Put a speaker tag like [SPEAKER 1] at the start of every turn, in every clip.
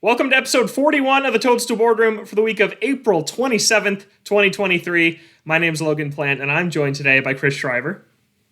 [SPEAKER 1] Welcome to episode 41 of the Toadstool Boardroom for the week of April 27th, 2023. My name's Logan Plant, and I'm joined today by Chris Shriver.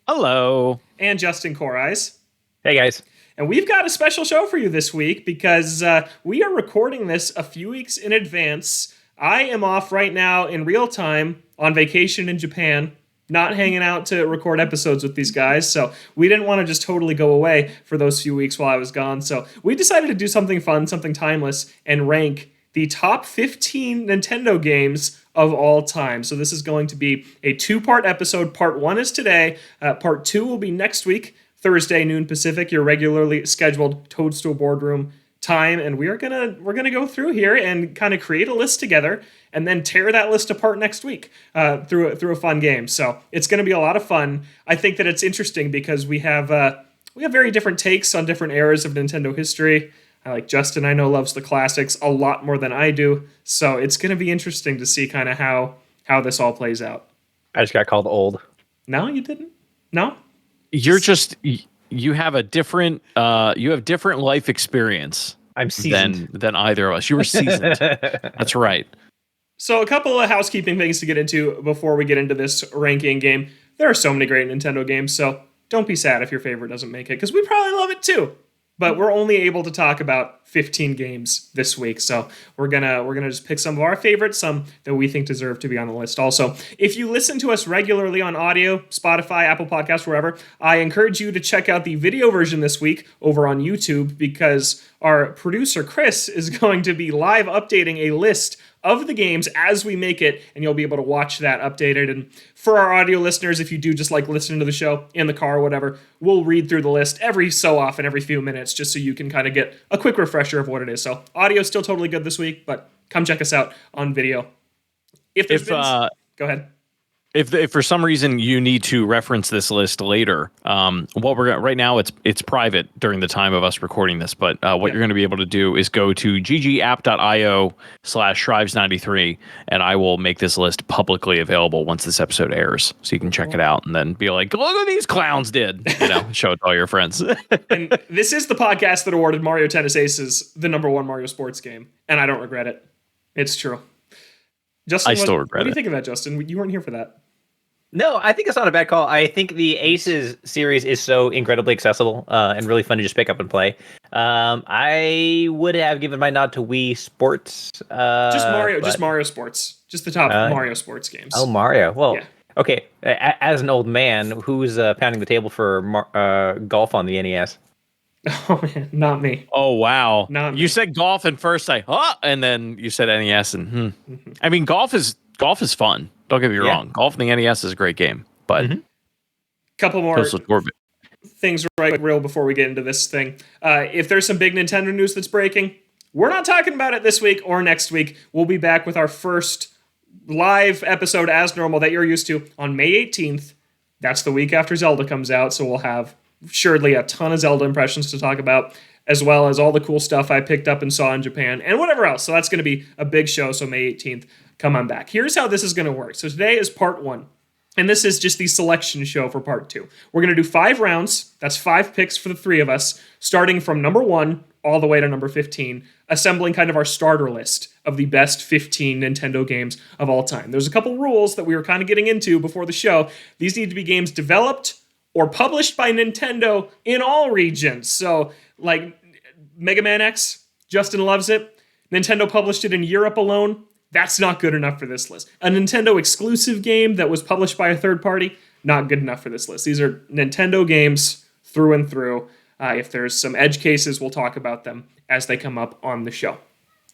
[SPEAKER 2] Hello.
[SPEAKER 1] And Justin Coreyes.
[SPEAKER 3] Hey, guys.
[SPEAKER 1] And we've got a special show for you this week because we are recording this a few weeks in advance. I am off right now in real time on vacation in Japan, not hanging out to record episodes with these guys. So we didn't want to just totally go away for those few weeks while I was gone. So we decided to do something fun, something timeless, and rank the top 15 Nintendo games of all time. So this is going to be a two-part episode. Part 1 is today. Part 2 will be next week, Thursday, noon Pacific, your regularly scheduled Toadstool Boardroom time. And we're gonna go through here and kind of create a list together and then tear that list apart next week through a fun game. So it's going to be a lot of fun. I think that it's interesting because we have very different takes on different eras of Nintendo history. Like Justin, I know, loves the classics a lot more than I do. So it's going to be interesting to see kind of how this all plays out.
[SPEAKER 3] I just got called old.
[SPEAKER 1] No, you didn't? No?
[SPEAKER 2] You have a different different life experience.
[SPEAKER 3] I'm seasoned
[SPEAKER 2] than either of us. You were seasoned. That's right.
[SPEAKER 1] So a couple of housekeeping things to get into before we get into this ranking game. There are so many great Nintendo games, so don't be sad if your favorite doesn't make it, because we probably love it too. But we're only able to talk about 15 games this week, so we're gonna just pick some of our favorites, some that we think deserve to be on the list. Also, if you listen to us regularly on audio, Spotify, Apple Podcasts, wherever, I encourage you to check out the video version this week over on YouTube, because our producer Chris is going to be live updating a list of the games as we make it, and you'll be able to watch that updated. And for our audio listeners, if you do just like listening to the show in the car or whatever, we'll read through the list every so often, every few minutes, just so you can kind of get a quick refresher of what it is. So audio is still totally good this week, but come check us out on video. Go ahead.
[SPEAKER 2] If for some reason you need to reference this list later, right now it's private during the time of us recording this, but what you're going to be able to do is go to ggapp.io/Shrives93, and I will make this list publicly available once this episode airs, so you can check it out and then be like, look what these clowns did, show it to all your friends.
[SPEAKER 1] And this is the podcast that awarded Mario Tennis Aces the #1 Mario sports game, and I don't regret it. It's true. Justin,
[SPEAKER 2] I still regret it.
[SPEAKER 1] What do you think of that, Justin? You weren't here for that.
[SPEAKER 3] No, I think it's not a bad call. I think the Aces series is so incredibly accessible and really fun to just pick up and play. I would have given my nod to Wii Sports.
[SPEAKER 1] Just Mario Sports. Just the top Mario Sports games.
[SPEAKER 3] Oh, Mario. Well,
[SPEAKER 1] yeah.
[SPEAKER 3] Okay. As an old man, who's pounding the table for golf on the NES?
[SPEAKER 1] Oh, man, not me.
[SPEAKER 2] Oh, wow.
[SPEAKER 1] Not me.
[SPEAKER 2] You said golf and first and then you said NES and I mean, golf is fun. Don't get me wrong. Golf in the NES is a great game, but
[SPEAKER 1] couple more things real before we get into this thing. If there's some big Nintendo news that's breaking, we're not talking about it this week or next week. We'll be back with our first live episode as normal that you're used to on May 18th. That's the week after Zelda comes out, so we'll have surely a ton of Zelda impressions to talk about, as well as all the cool stuff I picked up and saw in Japan and whatever else. So that's going to be a big show, so May 18th. Come on back. Here's how this is going to work. So today is part 1, and this is just the selection show for part 2. We're going to do 5 rounds. That's 5 picks for the 3 of us, starting from number 1 all the way to number 15, assembling kind of our starter list of the best 15 Nintendo games of all time. There's a couple rules that we were kind of getting into before the show. These need to be games developed or published by Nintendo in all regions. So, like Mega Man X, Justin loves it. Nintendo published it in Europe alone. That's not good enough for this list. A Nintendo exclusive game that was published by a third party, not good enough for this list. These are Nintendo games through and through. If there's some edge cases, we'll talk about them as they come up on the show.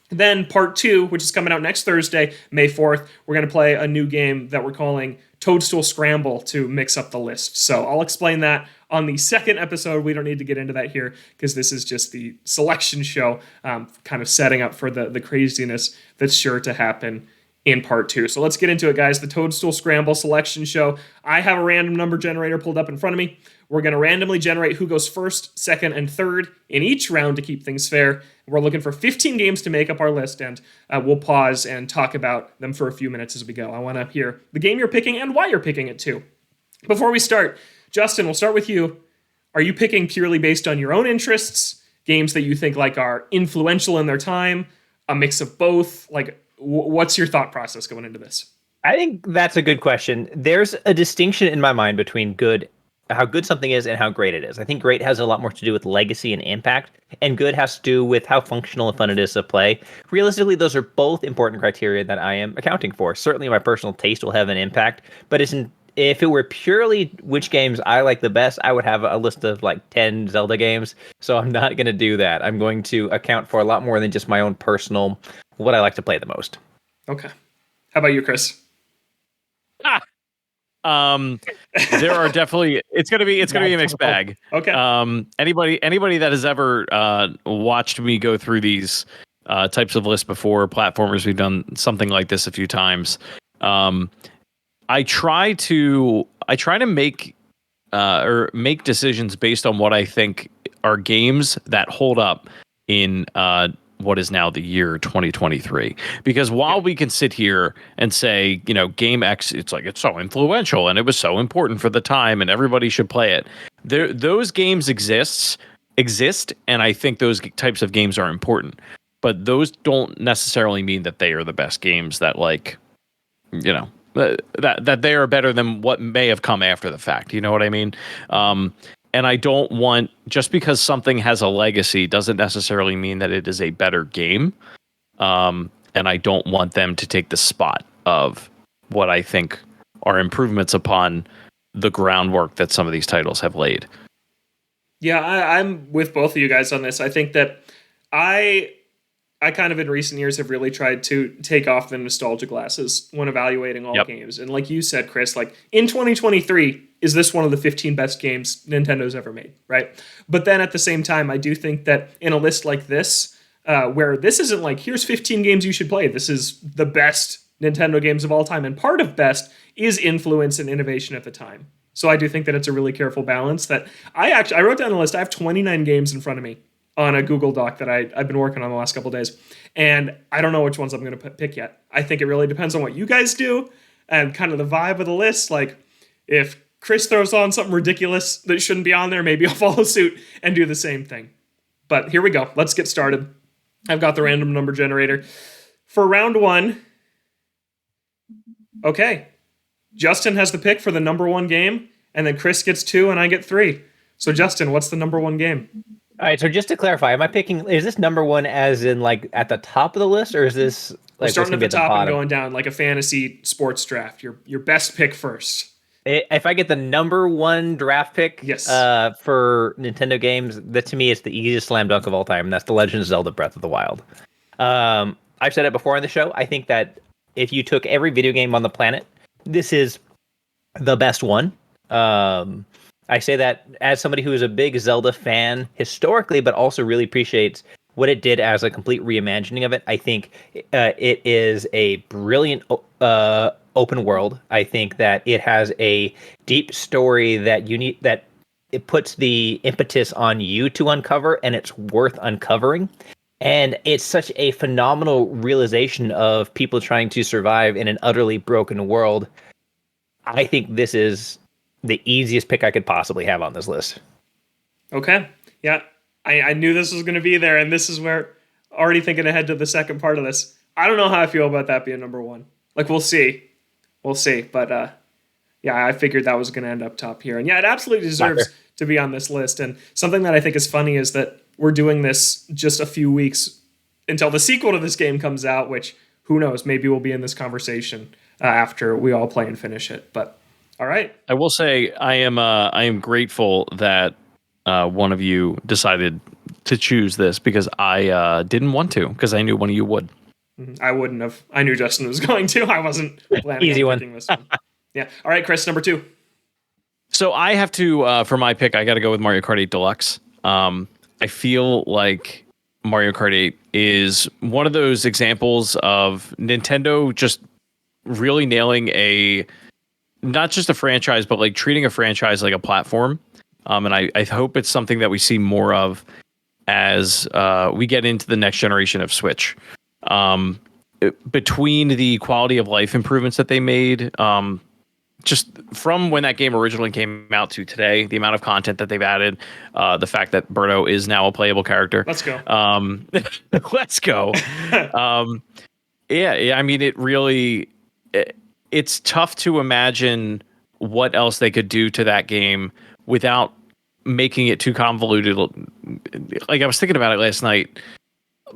[SPEAKER 1] Then part 2, which is coming out next Thursday, May 4th, we're going to play a new game that we're calling Toadstool Scramble to mix up the list. So I'll explain that on the second episode. We don't need to get into that here because this is just the selection show, kind of setting up for the craziness that's sure to happen in part 2. So let's get into it, guys. The Toadstool Scramble selection show. I have a random number generator pulled up in front of me. We're going to randomly generate who goes first, second, and third in each round to keep things fair. We're looking for 15 games to make up our list, and we'll pause and talk about them for a few minutes as we go. I want to hear the game you're picking and why you're picking it too. Before we start, Justin, we'll start with you. Are you picking purely based on your own interests, games that you think like are influential in their time, a mix of both? Like, what's your thought process going into this?
[SPEAKER 3] I think that's a good question. There's a distinction in my mind between how good something is and how great it is. I think great has a lot more to do with legacy and impact, and good has to do with how functional and fun it is to play. Realistically, those are both important criteria that I am accounting for. Certainly, my personal taste will have an impact, but if it were purely which games I like the best, I would have a list of like 10 Zelda games. So I'm not going to do that. I'm going to account for a lot more than just my own personal, what I like to play the most.
[SPEAKER 1] Okay. How about you, Chris?
[SPEAKER 2] There are definitely it's gonna be a mixed bag.
[SPEAKER 1] Okay.
[SPEAKER 2] Anybody that has ever watched me go through these types of lists before, platformers, we've done something like this a few times. I try to make make decisions based on what I think are games that hold up in what is now the year 2023. Because while we can sit here and say, game X, it's so influential and it was so important for the time and everybody should play it. Those games exist, and I think those types of games are important. But those don't necessarily mean that they are the best games that that they are better than what may have come after the fact. You know what I mean? And I don't want, just because something has a legacy doesn't necessarily mean that it is a better game. And I don't want them to take the spot of what I think are improvements upon the groundwork that some of these titles have laid.
[SPEAKER 1] Yeah, I'm with both of you guys on this. I think that I kind of in recent years have really tried to take off the nostalgia glasses when evaluating all games. And like you said, Chris, like in 2023, is this one of the 15 best games Nintendo's ever made, right? But then at the same time, I do think that in a list like this, where this isn't like, here's 15 games you should play. This is the best Nintendo games of all time. And part of best is influence and innovation at the time. So I do think that it's a really careful balance that I wrote down a list. I have 29 games in front of me on a Google Doc that I've been working on the last couple of days. And I don't know which ones I'm going to pick yet. I think it really depends on what you guys do and kind of the vibe of the list. Like if Chris throws on something ridiculous that shouldn't be on there, maybe I'll follow suit and do the same thing. But here we go. Let's get started. I've got the random number generator. For round one, okay, Justin has the pick for the number one game, and then Chris gets 2 and I get 3. So Justin, what's the number one game?
[SPEAKER 3] All right, so just to clarify, is this number one as in like at the top of the list, or is this like
[SPEAKER 1] starting at the top and going down like a fantasy sports draft? Your best pick first.
[SPEAKER 3] If I get the number one draft pick,
[SPEAKER 1] yes,
[SPEAKER 3] for Nintendo games, that to me is the easiest slam dunk of all time, and that's The Legend of Zelda: Breath of the Wild. I've said it before on the show. I think that if you took every video game on the planet, this is the best one. I say that as somebody who is a big Zelda fan historically, but also really appreciates what it did as a complete reimagining of it. I think it is a brilliant open world. I think that it has a deep story that it puts the impetus on you to uncover, and it's worth uncovering. And it's such a phenomenal realization of people trying to survive in an utterly broken world. I think this is the easiest pick I could possibly have on this list.
[SPEAKER 1] Okay. Yeah. I knew this was going to be there, and this is where, already thinking ahead to the second part of this, I don't know how I feel about that being number one. Like, we'll see. But, yeah, I figured that was going to end up top here. And yeah, it absolutely deserves to be on this list. And something that I think is funny is that we're doing this just a few weeks until the sequel to this game comes out, which, who knows, maybe we'll be in this conversation after we all play and finish it. But all right.
[SPEAKER 2] I will say I am grateful that one of you decided to choose this, because I didn't want to, because I knew one of you would.
[SPEAKER 1] I wouldn't have. I knew Justin was going to. I wasn't planning on picking this one. Yeah. All right, Chris, number 2.
[SPEAKER 2] So I have to, for my pick, I got to go with Mario Kart 8 Deluxe. I feel like Mario Kart 8 is one of those examples of Nintendo just really nailing not just a franchise, but like treating a franchise like a platform. And I hope it's something that we see more of as we get into the next generation of Switch. Between the quality of life improvements that they made, just from when that game originally came out to today, the amount of content that they've added, the fact that Birdo is now a playable character.
[SPEAKER 1] Let's go.
[SPEAKER 2] Let's go. Yeah, I mean, it's tough to imagine what else they could do to that game without making it too convoluted. Like, I was thinking about it last night.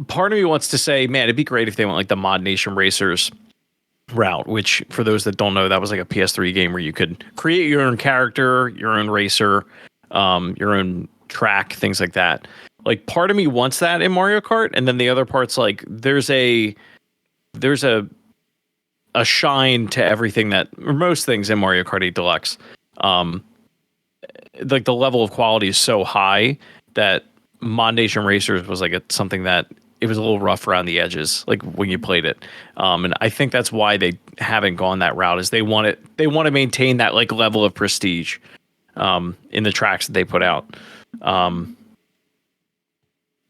[SPEAKER 2] Part of me wants to say, man, it'd be great if they went like the Mod Nation Racers route, which, for those that don't know, that was like a PS3 game where you could create your own character, your own racer, your own track, things like that. Like, part of me wants that in Mario Kart, and then the other part's like there's a shine to everything that, or most things in Mario Kart 8 Deluxe. Like, the level of quality is so high that Mod Nation Racers was like something that it was a little rough around the edges, like when you played it. And I think that's why they haven't gone that route, is they want to maintain that like level of prestige in the tracks that they put out.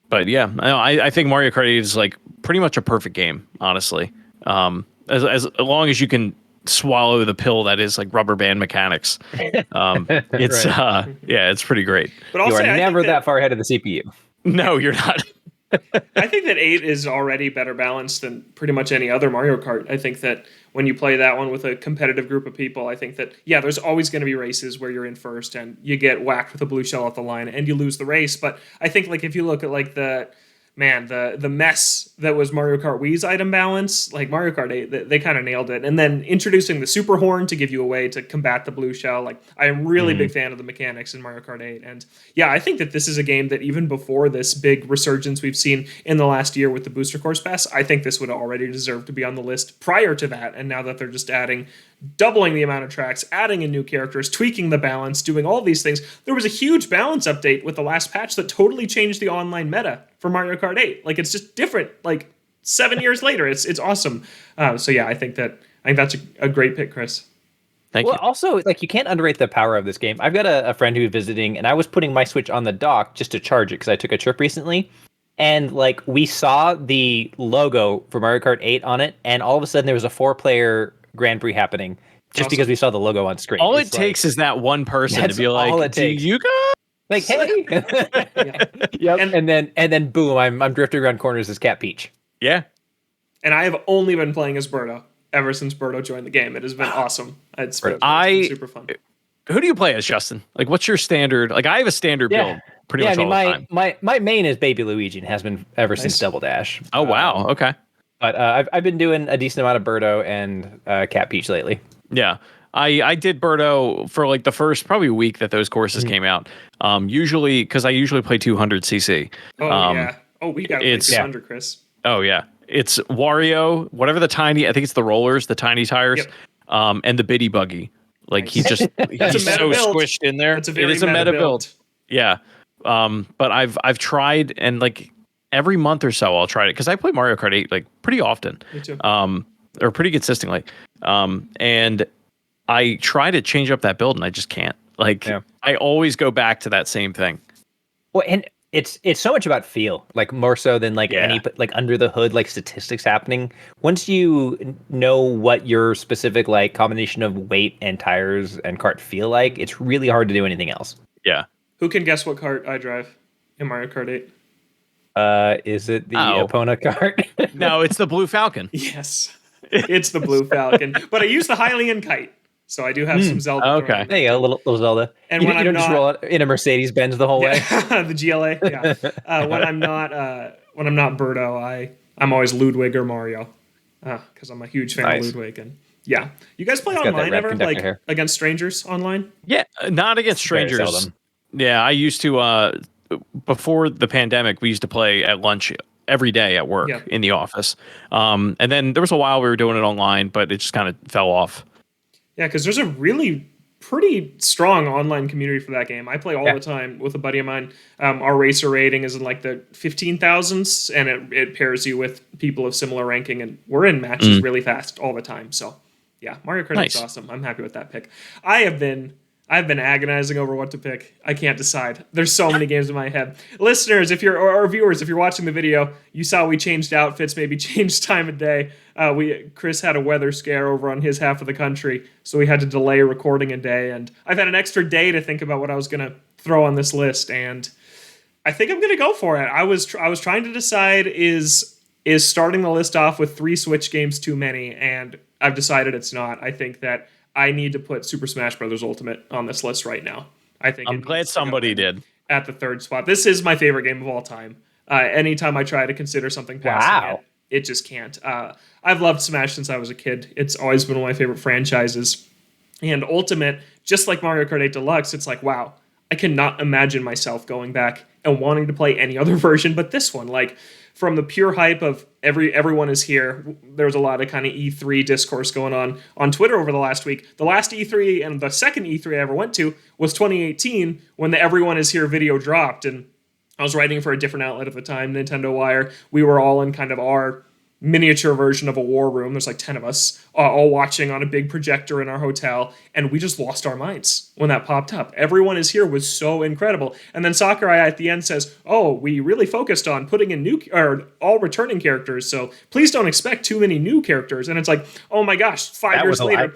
[SPEAKER 2] But yeah, I think Mario Kart 8 is like pretty much a perfect game, honestly. As long as you can swallow the pill that is like rubber band mechanics, it's
[SPEAKER 3] Right.
[SPEAKER 2] it's pretty great.
[SPEAKER 1] But also,
[SPEAKER 3] You are never that far ahead of the CPU.
[SPEAKER 2] No, you're not.
[SPEAKER 1] I think that 8 is already better balanced than pretty much any other Mario Kart. I think that when you play that one with a competitive group of people, I think that, yeah, there's always going to be races where you're in first and you get whacked with a blue shell off the line and you lose the race. But I think, like, if you look at like the mess that was Mario Kart Wii's item balance, like Mario Kart 8, they kind of nailed it. And then introducing the Super Horn to give you a way to combat the blue shell. Like, I am really big fan of the mechanics in Mario Kart 8. And yeah, I think that this is a game that even before this big resurgence we've seen in the last year with the Booster Course Pass, I think this would already deserve to be on the list prior to that. And now that they're just doubling the amount of tracks, adding in new characters, tweaking the balance, doing all these things. There was a huge balance update with the last patch that totally changed the online meta for Mario Kart 8. Like, it's just different. Like, 7 years later, it's awesome. So yeah, I think that's a great pick, Chris.
[SPEAKER 2] Thank you.
[SPEAKER 3] Also, like, you can't underrate the power of this game. I've got a friend who's visiting, and I was putting my Switch on the dock just to charge it because I took a trip recently. And like, we saw the logo for Mario Kart 8 on it, and all of a sudden there was a 4-player Grand Prix happening just because we saw the logo on screen.
[SPEAKER 2] All it takes is that one person to be like, "Do you guys?"
[SPEAKER 3] Like, hey, yep. And then boom, I'm drifting around corners as Cat Peach.
[SPEAKER 2] Yeah.
[SPEAKER 1] And I have only been playing as Birdo ever since Birdo joined the game. It has been awesome. It's been super fun.
[SPEAKER 2] Who do you play as, Justin? Like, what's your standard? Like, I have a standard build pretty much all the time.
[SPEAKER 3] My main is Baby Luigi and has been ever since Double Dash.
[SPEAKER 2] Oh, wow. Okay.
[SPEAKER 3] But I've been doing a decent amount of Birdo and Cat Peach lately.
[SPEAKER 2] Yeah. I did Birdo for like the first probably week that those courses came out. Usually, because I usually play 200cc.
[SPEAKER 1] Oh, yeah. Oh, we got to play 200, Chris.
[SPEAKER 2] Oh, yeah. It's Wario, whatever the tiny, I think it's the rollers, the tiny tires, and the bitty buggy. Like, he's so squished in there.
[SPEAKER 1] It is a meta build.
[SPEAKER 2] Yeah. But I've tried, and like every month or so I'll try it because I play Mario Kart 8 like pretty often.
[SPEAKER 1] Me too.
[SPEAKER 2] Or pretty consistently. And I try to change up that build and I just can't. Like, I always go back to that same thing.
[SPEAKER 3] Well, and it's so much about feel, like more so than like any like under the hood like statistics happening. Once you know what your specific like combination of weight and tires and kart feel like, it's really hard to do anything else.
[SPEAKER 2] Yeah.
[SPEAKER 1] Who can guess what kart I drive in Mario Kart
[SPEAKER 3] 8? Is it the Epona kart?
[SPEAKER 2] No, it's the Blue Falcon.
[SPEAKER 1] Yes, it's the Blue Falcon. But I use the Hylian kite, so I do have some Zelda.
[SPEAKER 2] Okay.
[SPEAKER 3] There you go, little Zelda.
[SPEAKER 1] And
[SPEAKER 3] you don't just roll it in a Mercedes Benz the whole way.
[SPEAKER 1] The GLA. Yeah. When I'm not Birdo, I'm always Ludwig or Mario, because I'm a huge fan of Ludwig. And yeah, you guys play online ever, like against strangers online?
[SPEAKER 2] Yeah, not against strangers.
[SPEAKER 3] Very seldom.
[SPEAKER 2] Yeah, I used to. Before the pandemic, we used to play at lunch every day at work in the office. And then there was a while we were doing it online, but it just kind of fell off. Yeah,
[SPEAKER 1] because there's a really pretty strong online community for that game. I play all the time with a buddy of mine. Our racer rating is in like the 15,000s, and it pairs you with people of similar ranking, and we're in matches really fast all the time. So yeah, Mario Kart is awesome. I'm happy with that pick. I have been I've been agonizing over what to pick. I can't decide. There's so many games in my head. Listeners, or viewers, if you're watching the video, you saw we changed outfits, maybe changed time of day. Chris had a weather scare over on his half of the country, so we had to delay recording a day. And I've had an extra day to think about what I was gonna throw on this list, and I think I'm gonna go for it. I was trying to decide is starting the list off with 3 Switch games too many, and I've decided it's not. I think that I need to put Super Smash Bros. Ultimate on this list right now. I think
[SPEAKER 2] I'm glad somebody did.
[SPEAKER 1] At the 3rd spot. This is my favorite game of all time. Anytime I try to consider something passing it just can't. I've loved Smash since I was a kid. It's always been one of my favorite franchises. And Ultimate, just like Mario Kart 8 Deluxe, it's like, wow, I cannot imagine myself going back and wanting to play any other version but this one. Like, from the pure hype of everyone is here, there was a lot of kind of E3 discourse going on Twitter over the last week. The last E3 and the second E3 I ever went to was 2018 when the Everyone is Here video dropped, and I was writing for a different outlet at the time, Nintendo Wire. We were all in kind of our miniature version of a war room. There's like 10 of us all watching on a big projector in our hotel, and we just lost our minds when that popped up. Everyone is Here was so incredible. And then Sakurai at the end says, oh, we really focused on putting in all returning characters, so please don't expect too many new characters. And it's like, oh my gosh, 5 years later,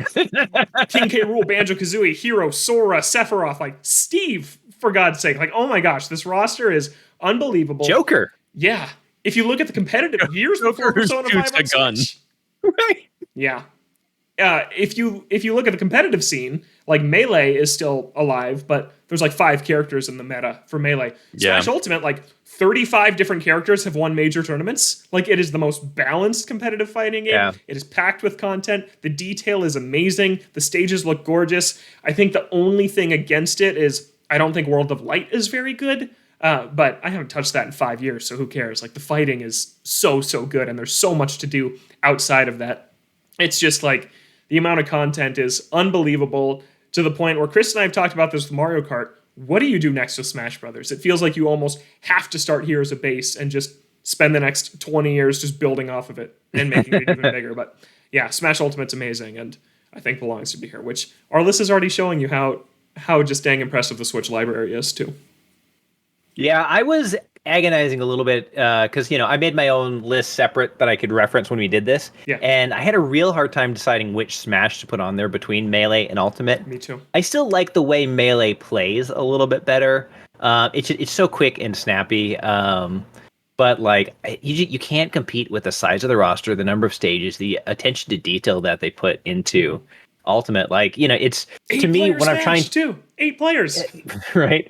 [SPEAKER 1] King K. Rool, Banjo-Kazooie, Hero, Sora, Sephiroth, like Steve, for God's sake. Like, oh my gosh, this roster is unbelievable.
[SPEAKER 3] Joker.
[SPEAKER 1] Yeah. If you look at the competitive years before Persona 5 on Switch,
[SPEAKER 3] right?
[SPEAKER 1] Yeah. If you look at the competitive scene, like Melee is still alive, but there's like 5 characters in the meta for Melee. Smash Ultimate, like 35 different characters have won major tournaments. Like, it is the most balanced competitive fighting game. Yeah. It is packed with content. The detail is amazing. The stages look gorgeous. I think the only thing against it is I don't think World of Light is very good. But I haven't touched that in 5 years, so who cares? Like, the fighting is so good, and there's so much to do outside of that. It's just like the amount of content is unbelievable, to the point where Chris and I have talked about this with Mario Kart. What do you do next with Smash Brothers? It feels like you almost have to start here as a base and just spend the next 20 years just building off of it and making it even bigger. But yeah, Smash Ultimate's amazing, and I think belongs to be here, which our list is already showing you how just dang impressive the Switch library is, too.
[SPEAKER 3] Yeah, I was agonizing a little bit because, I made my own list separate that I could reference when we did this.
[SPEAKER 1] Yeah.
[SPEAKER 3] And I had a real hard time deciding which Smash to put on there between Melee and Ultimate.
[SPEAKER 1] Me too.
[SPEAKER 3] I still like the way Melee plays a little bit better. It's so quick and snappy. But like you can't compete with the size of the roster, the number of stages, the attention to detail that they put into Ultimate. Like, it's to me when I'm trying
[SPEAKER 1] to 8 players,
[SPEAKER 3] right?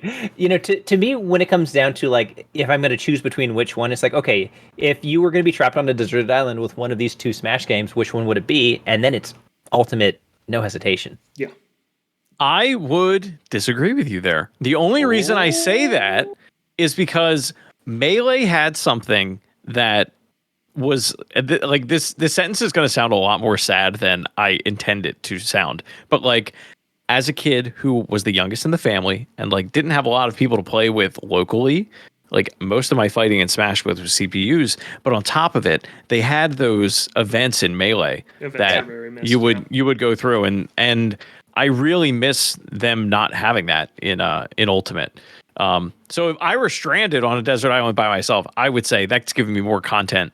[SPEAKER 3] To me, when it comes down to like, if I'm going to choose between which one, it's like, okay, if you were going to be trapped on a deserted island with one of these 2 Smash games, which one would it be? And then it's Ultimate, no hesitation.
[SPEAKER 1] Yeah.
[SPEAKER 2] I would disagree with you there. The only reason I say that is because Melee had something that was like this sentence is going to sound a lot more sad than I intend it to sound. But like, as a kid who was the youngest in the family and like didn't have a lot of people to play with locally, like most of my fighting in Smash with CPUs, but on top of it, they had those events in Melee that you would go through, and I really miss them not having that in Ultimate. So if I were stranded on a desert island by myself, I would say that's giving me more content.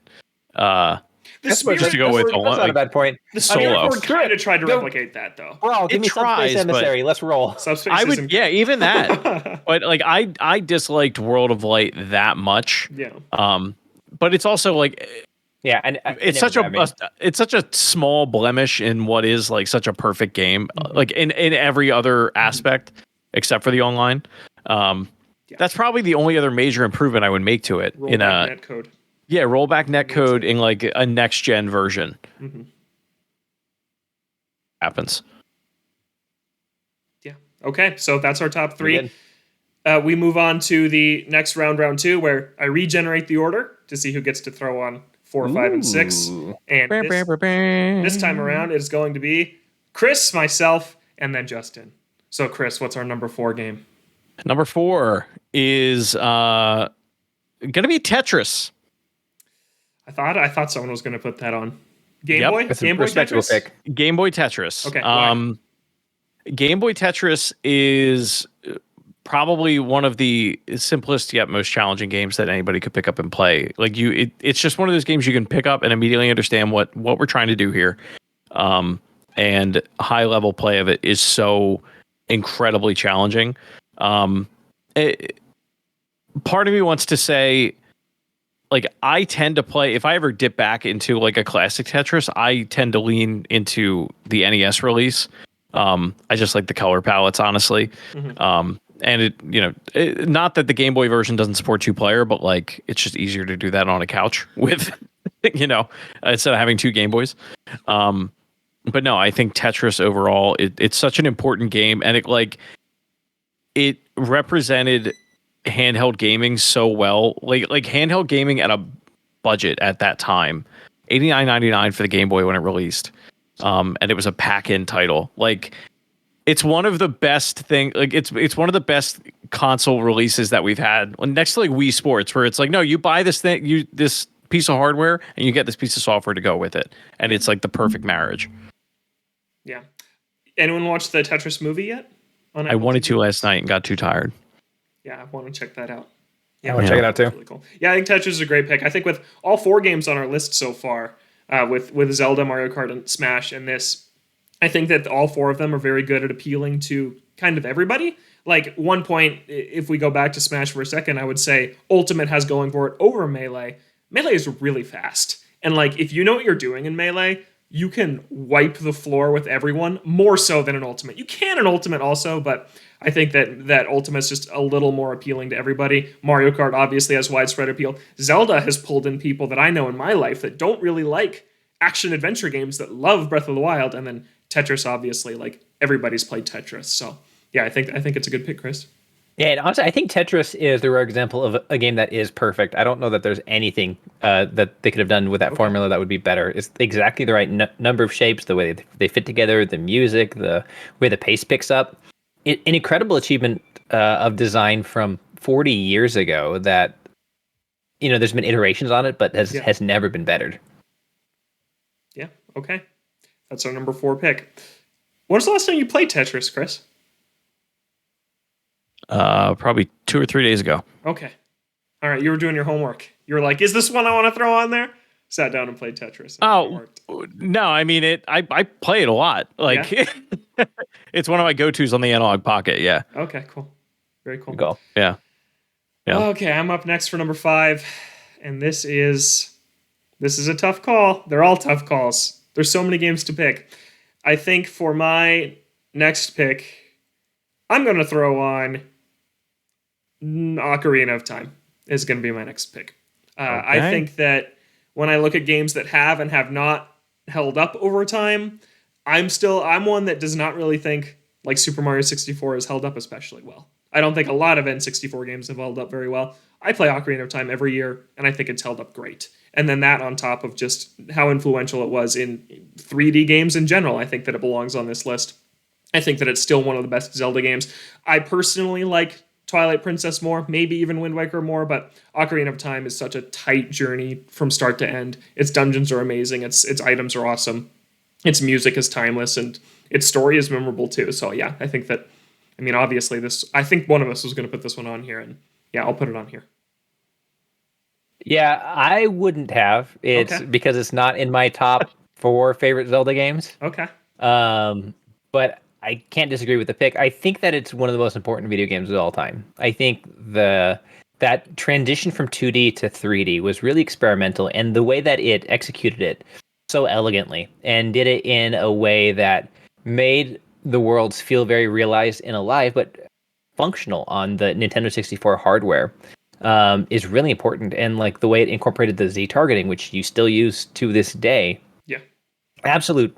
[SPEAKER 3] That's to go with. That's not a bad point.
[SPEAKER 1] The solo kind of tried to replicate that, though.
[SPEAKER 3] Bro, give me Subspace Emissary. Let's roll.
[SPEAKER 2] I would, even that. But like, I disliked World of Light that much.
[SPEAKER 1] Yeah.
[SPEAKER 2] But it's also like,
[SPEAKER 3] yeah, and
[SPEAKER 2] it's such a small blemish in what is like such a perfect game, like in every other aspect except for the online. That's probably the only other major improvement I would make to it in a
[SPEAKER 1] netcode.
[SPEAKER 2] Yeah, rollback netcode in like a next gen version.
[SPEAKER 1] Mm-hmm.
[SPEAKER 2] Happens.
[SPEAKER 1] Yeah. Okay, so that's our top 3. We move on to the next round 2, where I regenerate the order to see who gets to throw on 4, 5, and 6. And this time around, it's going to be Chris, myself, and then Justin. So, Chris, what's our number 4 game?
[SPEAKER 2] Number 4 is going to be Tetris.
[SPEAKER 1] I thought someone was going to put that on. Game Boy?
[SPEAKER 3] Game Boy Tetris?
[SPEAKER 2] Game Boy Tetris.
[SPEAKER 1] Okay. Why?
[SPEAKER 2] Game Boy Tetris is probably one of the simplest yet most challenging games that anybody could pick up and play. Like it's just one of those games you can pick up and immediately understand what we're trying to do here. And high level play of it is so incredibly challenging. Part of me wants to say, like, I tend to play, if I ever dip back into like a classic Tetris, I tend to lean into the NES release. I just like the color palettes, honestly. Mm-hmm. And not that the Game Boy version doesn't support 2-player, but like it's just easier to do that on a couch with, instead of having 2 Game Boys. But no, I think Tetris overall, it's such an important game, and it represented handheld gaming so well. Like handheld gaming at a budget at that time, $89.99 for the Game Boy when it released. And it was a pack-in title. Like, it's one of the best it's one of the best console releases that we've had. Next to like Wii Sports, where it's like, no, you buy this this piece of hardware and you get this piece of software to go with it, and it's like the perfect marriage.
[SPEAKER 1] Yeah. Anyone watched the Tetris movie yet?
[SPEAKER 2] I wanted to last night and got too tired.
[SPEAKER 1] Yeah, I want to check that out. Yeah,
[SPEAKER 3] I want to check it out too.
[SPEAKER 1] Really cool. Yeah, I think Tetris is a great pick. I think with all 4 games on our list so far, with Zelda, Mario Kart, and Smash, and this, I think that all 4 of them are very good at appealing to kind of everybody. Like, one point, if we go back to Smash for a second, I would say Ultimate has going for it over Melee. Melee is really fast. And, like, if you know what you're doing in Melee, you can wipe the floor with everyone, more so than an Ultimate. You can in Ultimate also, but I think that Ultimate's just a little more appealing to everybody. Mario Kart obviously has widespread appeal. Zelda has pulled in people that I know in my life that don't really like action-adventure games that love Breath of the Wild, and then Tetris, obviously, like, everybody's played Tetris. So, yeah, I think it's a good pick, Chris.
[SPEAKER 3] Yeah, and honestly, I think Tetris is the rare example of a game that is perfect. I don't know that there's anything that they could have done with that formula that would be better. It's exactly the right number of shapes, the way they fit together, the music, the way the pace picks up. An incredible achievement of design from 40 years ago that, there's been iterations on it, but has never been bettered.
[SPEAKER 1] Yeah, okay. That's our number 4 pick. When was the last time you played Tetris, Chris?
[SPEAKER 2] Probably 2 or 3 days ago.
[SPEAKER 1] Okay. All right, you were doing your homework. You were like, is this one I want to throw on there? Sat down and played Tetris.
[SPEAKER 2] No, I mean, I play it a lot. Like, yeah? It's one of my go-tos on the Analog Pocket, yeah.
[SPEAKER 1] Okay, cool. Very cool.
[SPEAKER 2] Go. Yeah.
[SPEAKER 1] Okay, I'm up next for number 5, and this is a tough call. They're all tough calls. There's so many games to pick. I think for my next pick, I'm going to throw on Ocarina of Time is going to be my next pick. Okay. I think that when I look at games that have and have not held up over time, I'm one that does not really think like Super Mario 64 has held up especially well. I don't think a lot of N64 games have held up very well. I play Ocarina of Time every year, and I think it's held up great. And then that on top of just how influential it was in 3D games in general, I think that it belongs on this list. I think that it's still one of the best Zelda games. I personally like Twilight Princess more, maybe even Wind Waker more, but Ocarina of Time is such a tight journey from start to end. Its dungeons are amazing, its items are awesome, its music is timeless, and its story is memorable too. So yeah, I think that, obviously I think one of us was going to put this one on here, and yeah, I'll put it on here.
[SPEAKER 3] Yeah, I wouldn't have. It's because it's not in my top 4 favorite Zelda games.
[SPEAKER 1] Okay.
[SPEAKER 3] But I can't disagree with the pick. I think that it's one of the most important video games of all time. I think that transition from 2D to 3D was really experimental, and the way that it executed it so elegantly and did it in a way that made the worlds feel very realized and alive, but functional on the Nintendo 64 hardware is really important. And like the way it incorporated the Z targeting, which you still use to this day.
[SPEAKER 1] Yeah.
[SPEAKER 3] Absolute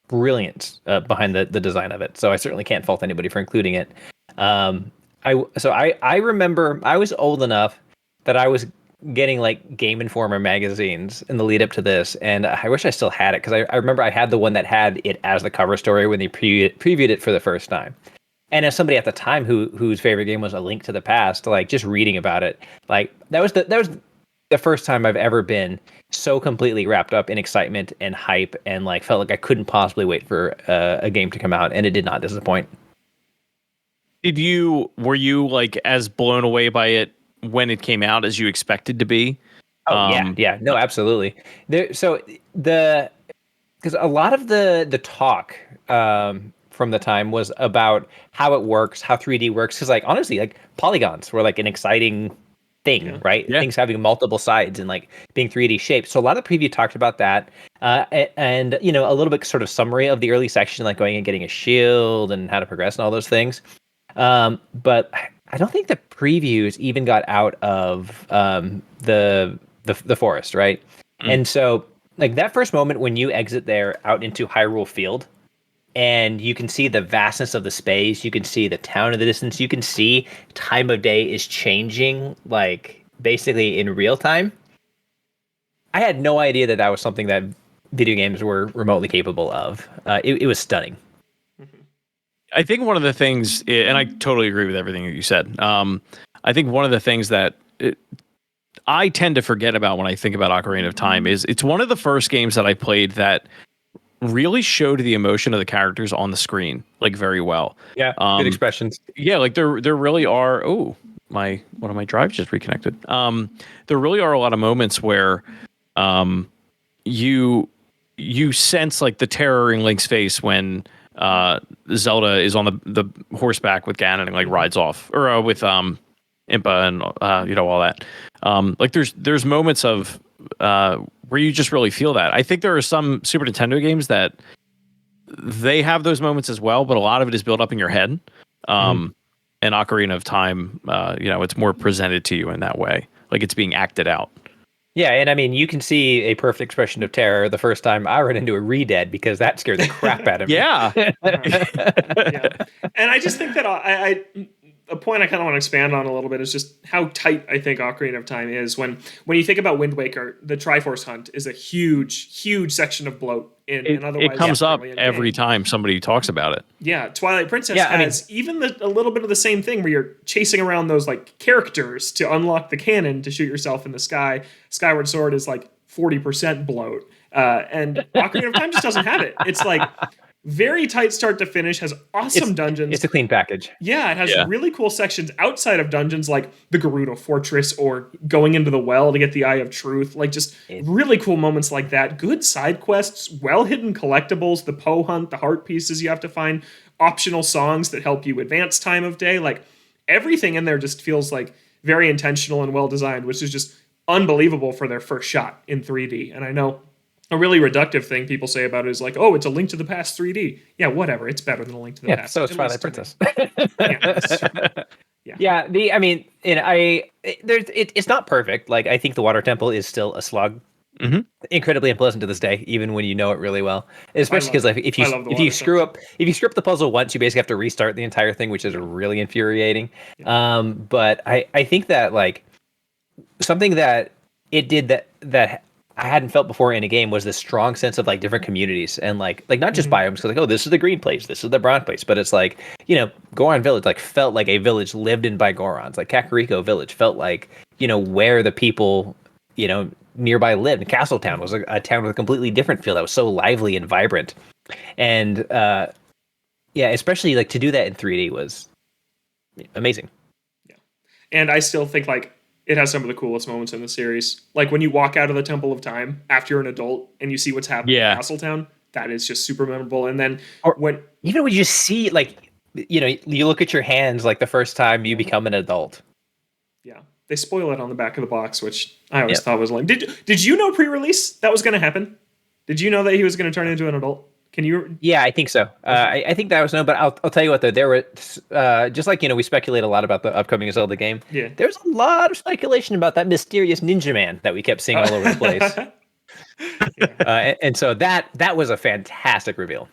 [SPEAKER 3] brilliance behind the design of it. So I certainly can't fault anybody for including it. I remember I was old enough that I was getting like Game Informer magazines in the lead up to this, and I wish I still had it, because I remember I had the one that had it as the cover story when they previewed it for the first time. And as somebody at the time whose favorite game was A Link to the Past, like just reading about it, like that was the first time I've ever been so completely wrapped up in excitement and hype, and like felt like I couldn't possibly wait for a game to come out, and it did not disappoint.
[SPEAKER 2] Were you like as blown away by it when it came out as you expected to be?
[SPEAKER 3] Oh yeah, no, absolutely. Because a lot of the talk from the time was about how it works, how 3D works. Because like honestly, like polygons were like an exciting thing, right?
[SPEAKER 2] Yeah.
[SPEAKER 3] Things having multiple sides and like being 3D shaped. So a lot of the preview talked about that, and you know, a little bit sort of summary of the early section, like going and getting a shield and how to progress and all those things. But I don't think the previews even got out of the forest, right? And so like that first moment when you exit there out into Hyrule Field, and you can see the vastness of the space, you can see the town in the distance, you can see time of day is changing like basically in real time. I had no idea that was something that video games were remotely capable of. It was stunning.
[SPEAKER 2] I think one of the things, and I totally agree with everything that you said. I think one of the things that I tend to forget about when I think about Ocarina of Time is it's one of the first games that I played that really showed the emotion of the characters on the screen like very well.
[SPEAKER 3] Yeah, good expressions.
[SPEAKER 2] Yeah, like there really are. Oh, one of my drives just reconnected. There really are a lot of moments where you sense like the terror in Link's face when Zelda is on the horseback with Ganon and like rides off, or with Impa and all that. Like there's moments of where you just really feel that. I think there are some Super Nintendo games that they have those moments as well, but a lot of it is built up in your head. And Ocarina of Time, it's more presented to you in that way, like it's being acted out.
[SPEAKER 3] Yeah, and I mean, you can see a perfect expression of terror the first time I ran into a Re-Dead, because that scared the crap out of me.
[SPEAKER 2] Yeah.
[SPEAKER 1] Yeah. And I just think that a point I kind of want to expand on a little bit is just how tight I think Ocarina of Time is. When you think about Wind Waker, the Triforce Hunt is a huge section of bloat in otherwise.
[SPEAKER 2] It comes up every time somebody talks about it.
[SPEAKER 1] Yeah, Twilight Princess has even a little bit of the same thing where you're chasing around those like characters to unlock the cannon to shoot yourself in the sky. Skyward Sword is like 40% bloat, and Ocarina of Time just doesn't have it. It's like very tight start to finish, has awesome dungeons.
[SPEAKER 3] It's a clean package.
[SPEAKER 1] Yeah, it has really cool sections outside of dungeons, like the Gerudo Fortress or going into the well to get the Eye of Truth. Like just really cool moments like that. Good side quests, well-hidden collectibles, the Poe Hunt, the heart pieces you have to find, optional songs that help you advance time of day. Like everything in there just feels like very intentional and well-designed, which is just unbelievable for their first shot in 3D. And I know a really reductive thing people say about it is like, oh, it's a Link to the Past 3D. Yeah, whatever. It's better than a Link to the Past.
[SPEAKER 3] So it's Twilight Princess.
[SPEAKER 1] Yeah.
[SPEAKER 3] It's not perfect. Like I think the Water Temple is still a slog. Mm-hmm. Incredibly unpleasant to this day, even when you know it really well. Especially because like if you screw up the puzzle once, you basically have to restart the entire thing, which is really infuriating. Yeah. But I think that like something that it did that I hadn't felt before in a game was this strong sense of like different communities and like not just biomes, because like, oh, this is the green place, this is the brown place, but it's like, Goron Village like felt like a village lived in by Gorons. Like Kakariko Village felt like, where the people, nearby lived. And Castletown was a town with a completely different feel that was so lively and vibrant. And especially like to do that in 3D was amazing.
[SPEAKER 1] Yeah. And I still think like it has some of the coolest moments in the series. Like when you walk out of the Temple of Time after you're an adult and you see what's happening in Castletown, that is just super memorable. And then when Yeah. They spoil it on the back of the box, which I always thought was like, did you know pre-release that was going to happen? Did you know that he was going to turn into an adult? Can you?
[SPEAKER 3] Yeah, I think so. I think that was known, but I'll tell you what though, there were just like we speculate a lot about the upcoming Zelda game.
[SPEAKER 1] Yeah,
[SPEAKER 3] there's a lot of speculation about that mysterious ninja man that we kept seeing all over the place. And so that was a fantastic reveal.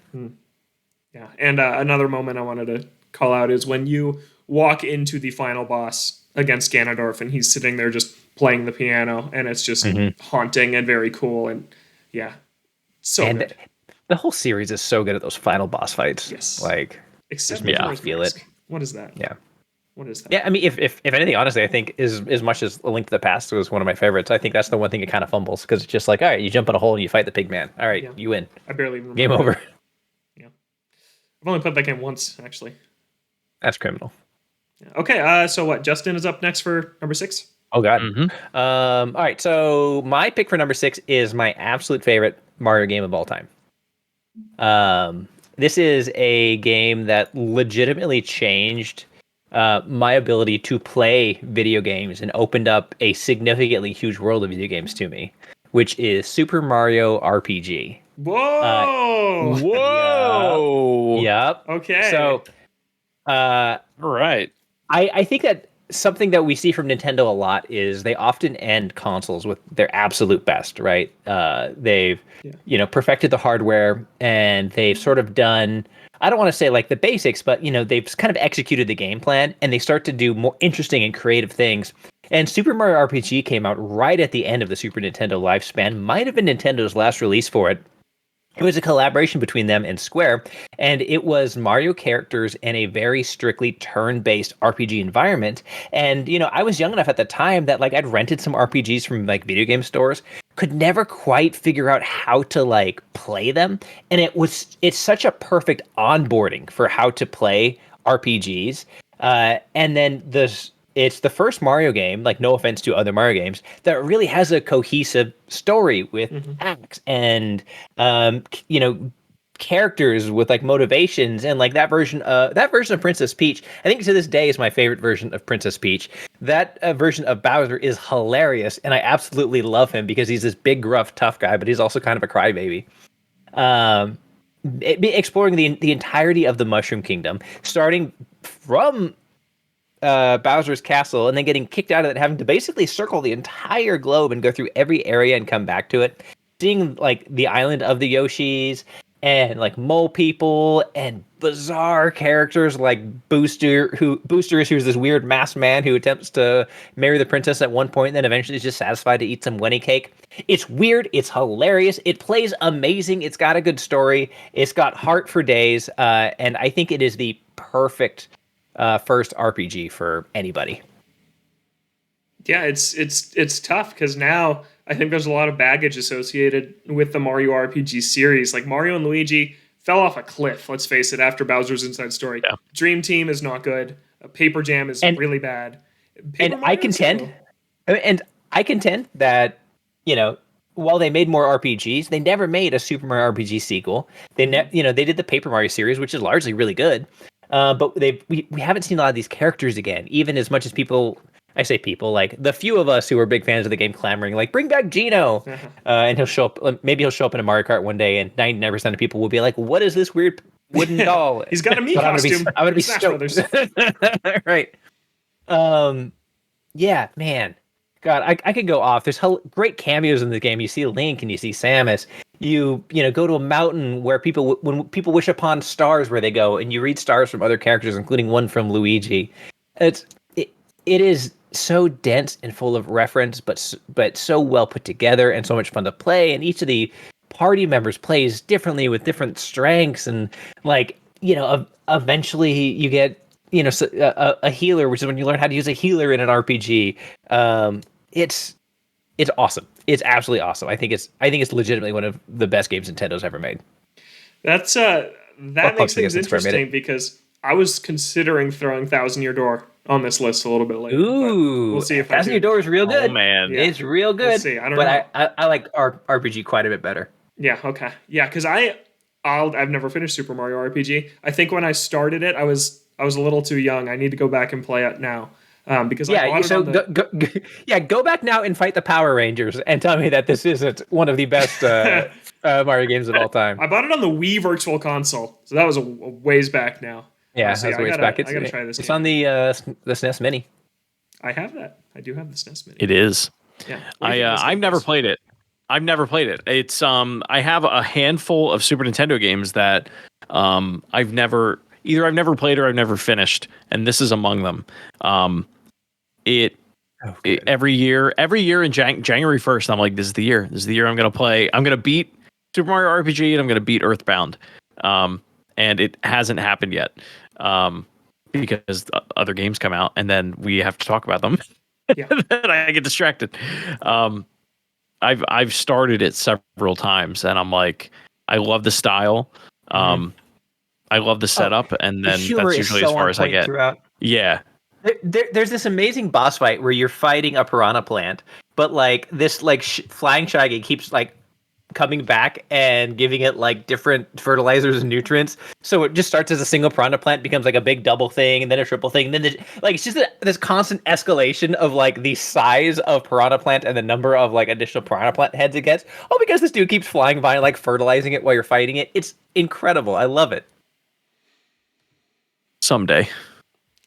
[SPEAKER 1] Yeah, and another moment I wanted to call out is when you walk into the final boss against Ganondorf, and he's sitting there just playing the piano, and it's just haunting and very cool, and good.
[SPEAKER 3] The whole series is so good at those final boss fights.
[SPEAKER 1] Yes.
[SPEAKER 3] Like,
[SPEAKER 1] except
[SPEAKER 3] for feel it.
[SPEAKER 1] What is that?
[SPEAKER 3] Yeah.
[SPEAKER 1] What is that?
[SPEAKER 3] Yeah, I mean, if anything, honestly, I think as much as A Link to the Past was one of my favorites, I think that's the one thing it kind of fumbles because it's just like, all right, you jump in a hole and you fight the pig man. All right,
[SPEAKER 1] Yeah.
[SPEAKER 3] you win.
[SPEAKER 1] I barely remember.
[SPEAKER 3] Game over.
[SPEAKER 1] Yeah. I've only played that game once, actually.
[SPEAKER 3] That's criminal.
[SPEAKER 1] Yeah. Okay, so what? Justin is up next for number 6?
[SPEAKER 3] Oh, God. All right, so my pick for number 6 is my absolute favorite Mario game of all time. This is a game that legitimately changed my ability to play video games and opened up a significantly huge world of video games to me, which is Super Mario RPG.
[SPEAKER 1] Whoa!
[SPEAKER 2] Whoa!
[SPEAKER 3] Yep.
[SPEAKER 1] Okay.
[SPEAKER 3] So,
[SPEAKER 2] all right.
[SPEAKER 3] I think that something that we see from Nintendo a lot is they often end consoles with their absolute best, right? They've, perfected the hardware and they've sort of done, I don't want to say like the basics, but, they've kind of executed the game plan and they start to do more interesting and creative things. And Super Mario RPG came out right at the end of the Super Nintendo lifespan, might have been Nintendo's last release for it. It was a collaboration between them and Square, and it was Mario characters in a very strictly turn-based RPG environment. And, I was young enough at the time that, like, I'd rented some RPGs from, like, video game stores, could never quite figure out how to, like, play them. And it's such a perfect onboarding for how to play RPGs. And then it's the first Mario game, like no offense to other Mario games, that really has a cohesive story with acts and characters with like motivations and like that version of Princess Peach. I think to this day is my favorite version of Princess Peach. That version of Bowser is hilarious, and I absolutely love him because he's this big, gruff, tough guy, but he's also kind of a crybaby. Exploring the entirety of the Mushroom Kingdom, starting from Bowser's castle and then getting kicked out of it, having to basically circle the entire globe and go through every area and come back to it. Seeing like the island of the Yoshis and like mole people and bizarre characters like Boosters, who's this weird masked man who attempts to marry the princess at one point and then eventually is just satisfied to eat some Wenny cake. It's weird. It's hilarious. It plays amazing. It's got a good story. It's got heart for days. And I think it is the perfect first RPG for anybody.
[SPEAKER 1] Yeah, it's tough because now I think there's a lot of baggage associated with the Mario RPG series. Like Mario and Luigi fell off a cliff, let's face it, after Bowser's Inside Story. Yeah. Dream Team is not good. Paper Jam is really bad.
[SPEAKER 3] I contend that, while they made more RPGs, they never made a Super Mario RPG sequel. They they did the Paper Mario series, which is largely really good. But we haven't seen a lot of these characters again, even as much as I say people, like the few of us who are big fans of the game clamoring, like, bring back Geno. And he'll show up, maybe he'll show up in a Mario Kart one day and 99% of people will be like, what is this weird wooden doll?
[SPEAKER 1] He's got a Mii costume.
[SPEAKER 3] I'm going to be stoked. Right. Yeah, man. God, I could go off. There's great cameos in the game. You see Link and you see Samus. You go to a mountain where when people wish upon stars where they go, and you read stars from other characters, including one from Luigi. It is so dense and full of reference, but so well put together and so much fun to play. And each of the party members plays differently with different strengths, and eventually you get a healer, which is when you learn how to use a healer in an RPG. It's awesome. It's absolutely awesome. I think it's legitimately one of the best games Nintendo's ever made.
[SPEAKER 1] That makes things interesting because I was considering throwing Thousand Year Door on this list a little bit later.
[SPEAKER 3] Ooh,
[SPEAKER 1] we'll see if
[SPEAKER 3] Thousand Year Door is real good.
[SPEAKER 2] Oh man,
[SPEAKER 1] yeah.
[SPEAKER 3] It's real good.
[SPEAKER 1] We'll see. I don't know.
[SPEAKER 3] I like RPG quite a bit better.
[SPEAKER 1] Yeah. Okay. Yeah, because I've never finished Super Mario RPG. I think when I started it, I was a little too young. I need to go back and play it now. Because
[SPEAKER 3] go back now and fight the Power Rangers and tell me that this isn't one of the best Mario games of all time.
[SPEAKER 1] I bought it on the Wii Virtual Console, so that was a ways back now.
[SPEAKER 3] Yeah, that's ways back.
[SPEAKER 1] I gotta try this.
[SPEAKER 3] It's
[SPEAKER 1] game.
[SPEAKER 3] On the SNES Mini.
[SPEAKER 1] I have that. I do have the SNES Mini.
[SPEAKER 2] It is.
[SPEAKER 1] Yeah,
[SPEAKER 2] I've never played it. It's I have a handful of Super Nintendo games that I've never played or I've never finished, and this is among them. Every year in January 1st, I'm like, this is the year I'm going to play. I'm going to beat Super Mario RPG and I'm going to beat Earthbound. And it hasn't happened yet. because other games come out and then we have to talk about them.
[SPEAKER 1] Yeah.
[SPEAKER 2] Then I get distracted. I've started it several times and I'm like, I love the style. I love the setup, and
[SPEAKER 3] The
[SPEAKER 2] then
[SPEAKER 3] humor
[SPEAKER 2] that's
[SPEAKER 3] is
[SPEAKER 2] usually
[SPEAKER 3] so
[SPEAKER 2] as far
[SPEAKER 3] on
[SPEAKER 2] as I
[SPEAKER 3] point
[SPEAKER 2] get.
[SPEAKER 3] throughout.
[SPEAKER 2] Yeah.
[SPEAKER 3] There's this amazing boss fight where you're fighting a piranha plant, but like this like flying shaggy keeps like coming back and giving it like different fertilizers and nutrients. So it just starts as a single piranha plant, becomes like a big double thing, and then a triple thing, and then like it's just this constant escalation of like the size of piranha plant and the number of like additional piranha plant heads it gets. Oh, because this dude keeps flying by and like fertilizing it while you're fighting it. It's incredible. I love it.
[SPEAKER 2] Someday.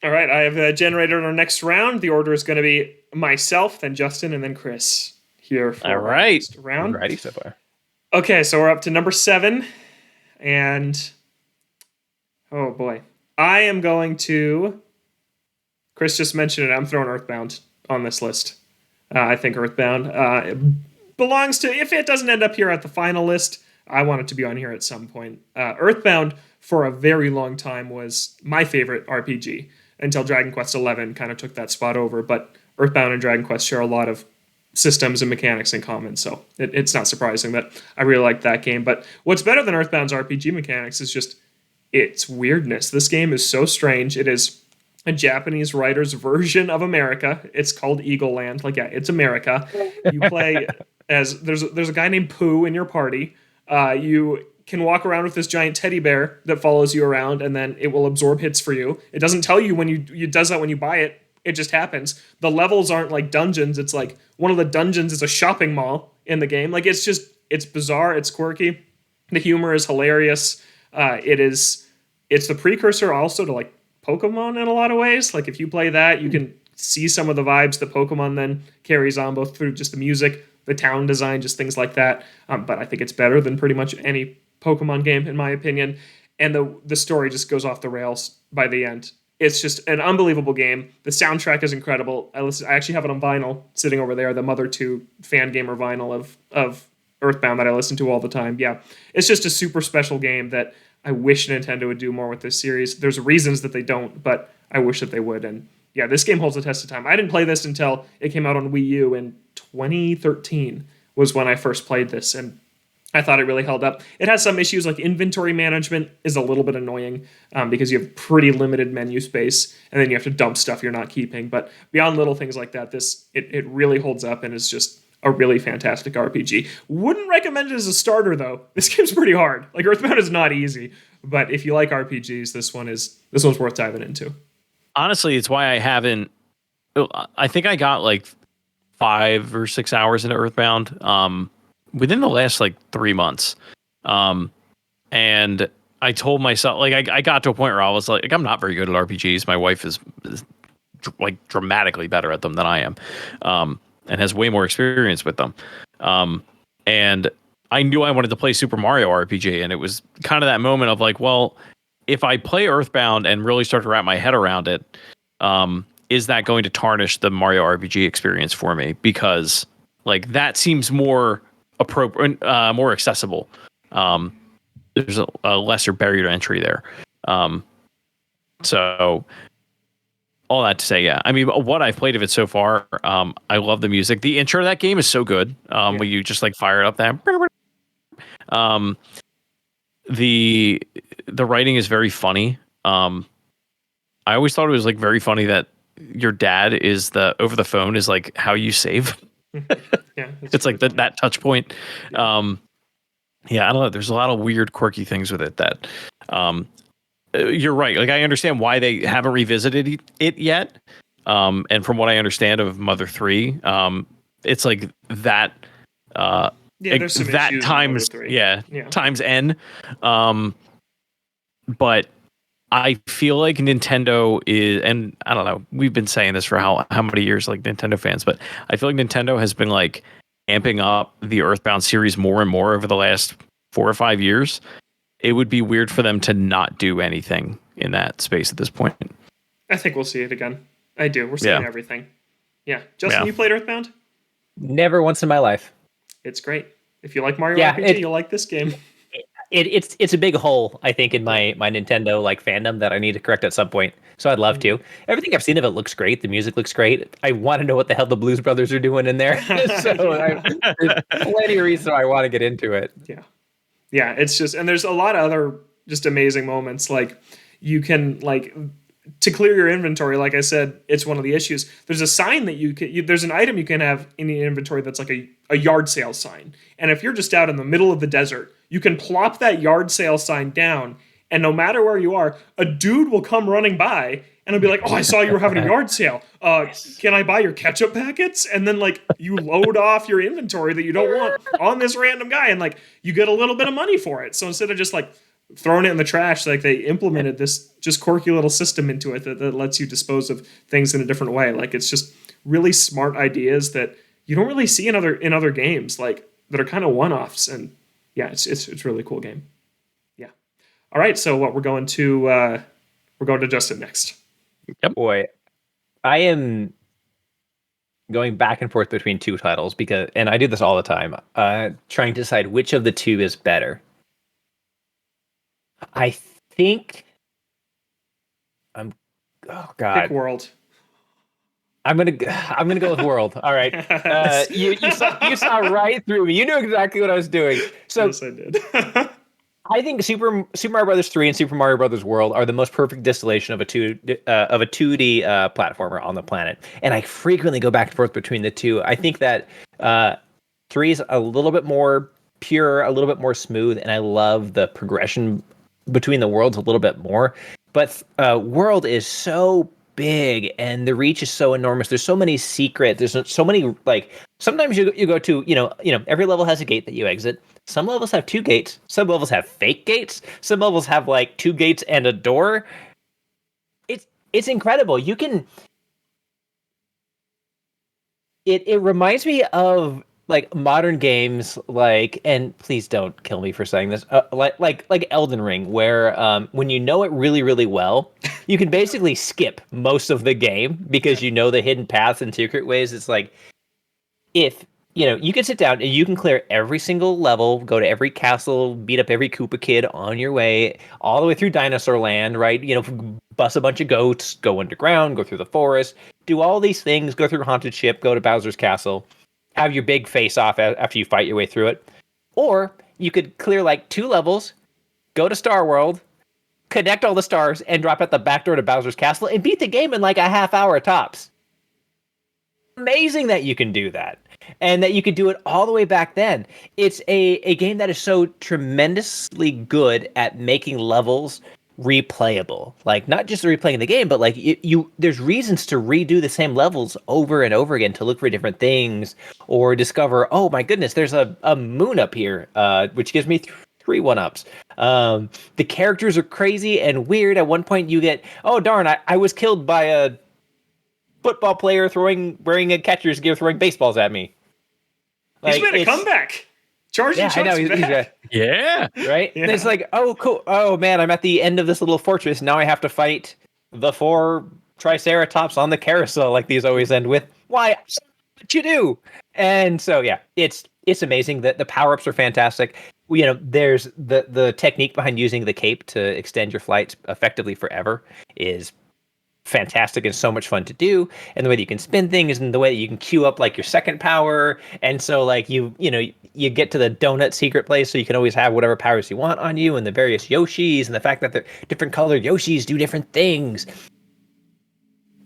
[SPEAKER 1] All right, I have generated our next round. The order is going to be myself, then Justin, and then Chris here for
[SPEAKER 2] All
[SPEAKER 1] our
[SPEAKER 2] right.
[SPEAKER 1] next round.
[SPEAKER 3] Ready so far.
[SPEAKER 1] Okay, so we're up to number 7, and oh boy, I am going to. Chris just mentioned it. I'm throwing Earthbound on this list. I think Earthbound belongs to. If it doesn't end up here at the final list, I want it to be on here at some point. Earthbound for a very long time was my favorite RPG until Dragon Quest XI kind of took that spot over. But Earthbound and Dragon Quest share a lot of systems and mechanics in common, so it's not surprising that I really like that game. But what's better than Earthbound's RPG mechanics is just its weirdness. This game is so strange. It is a Japanese writer's version of America. It's called Eagle Land. Like, yeah, it's America. You play as there's a guy named Pooh in your party. You can walk around with this giant teddy bear that follows you around, and then it will absorb hits for you. It doesn't tell you when you does that when you buy it. It just happens. The levels aren't like dungeons. It's like one of the dungeons is a shopping mall in the game. Like, it's bizarre. It's quirky. The humor is hilarious. It's the precursor also to like Pokemon in a lot of ways. Like, if you play that, you can see some of the vibes that Pokemon then carries on, both through just the music, the town design, just things like that. But I think it's better than pretty much any Pokemon game, in my opinion. And the story just goes off the rails by the end. It's just an unbelievable game. The soundtrack is incredible. I actually have it on vinyl sitting over there, the Mother 2 fan gamer vinyl of Earthbound that I listen to all the time. Yeah, it's just a super special game that I wish Nintendo would do more with this series. There's reasons that they don't, but I wish that they would. And yeah, this game holds the test of time. I didn't play this until it came out on Wii U in 2013 was when I first played this, and I thought it really held up. It has some issues, like inventory management is a little bit annoying because you have pretty limited menu space, and then you have to dump stuff you're not keeping. But beyond little things like that, it really holds up and is just a really fantastic RPG. Wouldn't recommend it as a starter, though. This game's pretty hard. Like, Earthbound is not easy, but if you like RPGs, this one's worth diving into.
[SPEAKER 2] Honestly, it's why I haven't. I think I got like 5 or 6 hours into Earthbound within the last like 3 months, and I told myself, like, I got to a point where I was like I'm not very good at RPGs. My wife is like dramatically better at them than I am, and has way more experience with them. And I knew I wanted to play Super Mario RPG, and it was kind of that moment of like, well, if I play Earthbound and really start to wrap my head around it, is that going to tarnish the Mario RPG experience for me? Because like that seems more appropriate, more accessible. There's a lesser barrier to entry there. So all that to say, yeah. I mean, what I've played of it so far, I love the music. The intro to that game is so good. When you just like fire it up there. The writing is very funny. I always thought it was like very funny that your dad is over the phone is like how you save.
[SPEAKER 1] Yeah,
[SPEAKER 2] it's like that touch point. Yeah, I don't know. There's a lot of weird, quirky things with it that you're right. Like, I understand why they haven't revisited it yet. And from what I understand of Mother 3, it's like that.
[SPEAKER 1] There's some
[SPEAKER 2] that
[SPEAKER 1] issues
[SPEAKER 2] times times n. But I feel like Nintendo is, and I don't know, we've been saying this for how many years, like Nintendo fans, but I feel like Nintendo has been like amping up the Earthbound series more and more over the last 4 or 5 years. It would be weird for them to not do anything in that space at this point.
[SPEAKER 1] I think we'll see it again. I do. We're seeing everything. Yeah. Justin, you played Earthbound?
[SPEAKER 3] Never once in my life.
[SPEAKER 1] It's great. If you like Mario RPG, you'll like this game.
[SPEAKER 3] it's a big hole, I think, in my Nintendo like fandom that I need to correct at some point. So I'd love to. Everything I've seen of it looks great. The music looks great. I want to know what the hell the Blues Brothers are doing in there. So there's plenty of reasons why I want to get into it.
[SPEAKER 1] Yeah, it's just, and there's a lot of other just amazing moments. Like you can to clear your inventory, like I said, it's one of the issues. There's a sign that there's an item you can have in the inventory that's like a yard sale sign. And if you're just out in the middle of the desert, you can plop that yard sale sign down, and no matter where you are, a dude will come running by and he'll be like, "Oh, I saw you were having a yard sale. Can I buy your ketchup packets?" And then you load off your inventory that you don't want on this random guy, and you get a little bit of money for it. So instead of just throwing it in the trash, they implemented this just quirky little system into it that lets you dispose of things in a different way. It's just really smart ideas that you don't really see in other games, that are kind of one-offs. And yeah, it's a really cool game. Yeah. All right, so we're going to Justin next.
[SPEAKER 3] Yep. Boy, I am going back and forth between two titles and I do this all the time, trying to decide which of the two is better. I think oh god.
[SPEAKER 1] Pick World.
[SPEAKER 3] I'm gonna go with World. All right. You saw right through me. You knew exactly what I was doing. So
[SPEAKER 1] yes, I did.
[SPEAKER 3] I think Super Mario Brothers 3 and Super Mario Brothers World are the most perfect distillation of a 2D platformer on the planet. And I frequently go back and forth between the two. I think that 3 is a little bit more pure, a little bit more smooth, and I love the progression between the worlds a little bit more. But World is so big and the reach is so enormous. There's so many secrets. There's so many, sometimes you go to, every level has a gate that you exit. Some levels have 2 gates. Some levels have fake gates. Some levels have 2 gates and a door. It's incredible. You can. It reminds me of modern games, and please don't kill me for saying this, like Elden Ring, where when you know it really, really well, you can basically skip most of the game because you know the hidden paths and secret ways. It's if you can sit down and you can clear every single level, go to every castle, beat up every Koopa kid on your way, all the way through Dinosaur Land, right? Bust a bunch of goats, go underground, go through the forest, do all these things, go through Haunted Ship, go to Bowser's Castle, have your big face off after you fight your way through it. Or you could clear 2 levels, go to Star World, connect all the stars, and drop out the back door to Bowser's Castle and beat the game in a half hour tops. Amazing that you can do that. And that you could do it all the way back then. It's a game that is so tremendously good at making levels replayable. Not just replaying the game, but there's reasons to redo the same levels over and over again to look for different things or discover, oh my goodness, there's a moon up here, which gives me 3 1-ups. The characters are crazy and weird. At one point you get, oh darn, I was killed by a football player wearing a catcher's gear, throwing baseballs at me.
[SPEAKER 1] He's made a comeback. Charging
[SPEAKER 3] I know,
[SPEAKER 1] he's back.
[SPEAKER 2] Yeah.
[SPEAKER 3] Right? Yeah. It's oh, cool. Oh, man, I'm at the end of this little fortress. Now I have to fight the 4 Triceratops on the carousel like these always end with. Why? What you do? And so, yeah, it's amazing. The power-ups are fantastic. There's the technique behind using the cape to extend your flights effectively forever is fantastic and so much fun to do, and the way that you can spin things and the way that you can queue up your second power, and so you get to the donut secret place so you can always have whatever powers you want on you, and the various Yoshis, and the fact that the different colored Yoshis do different things.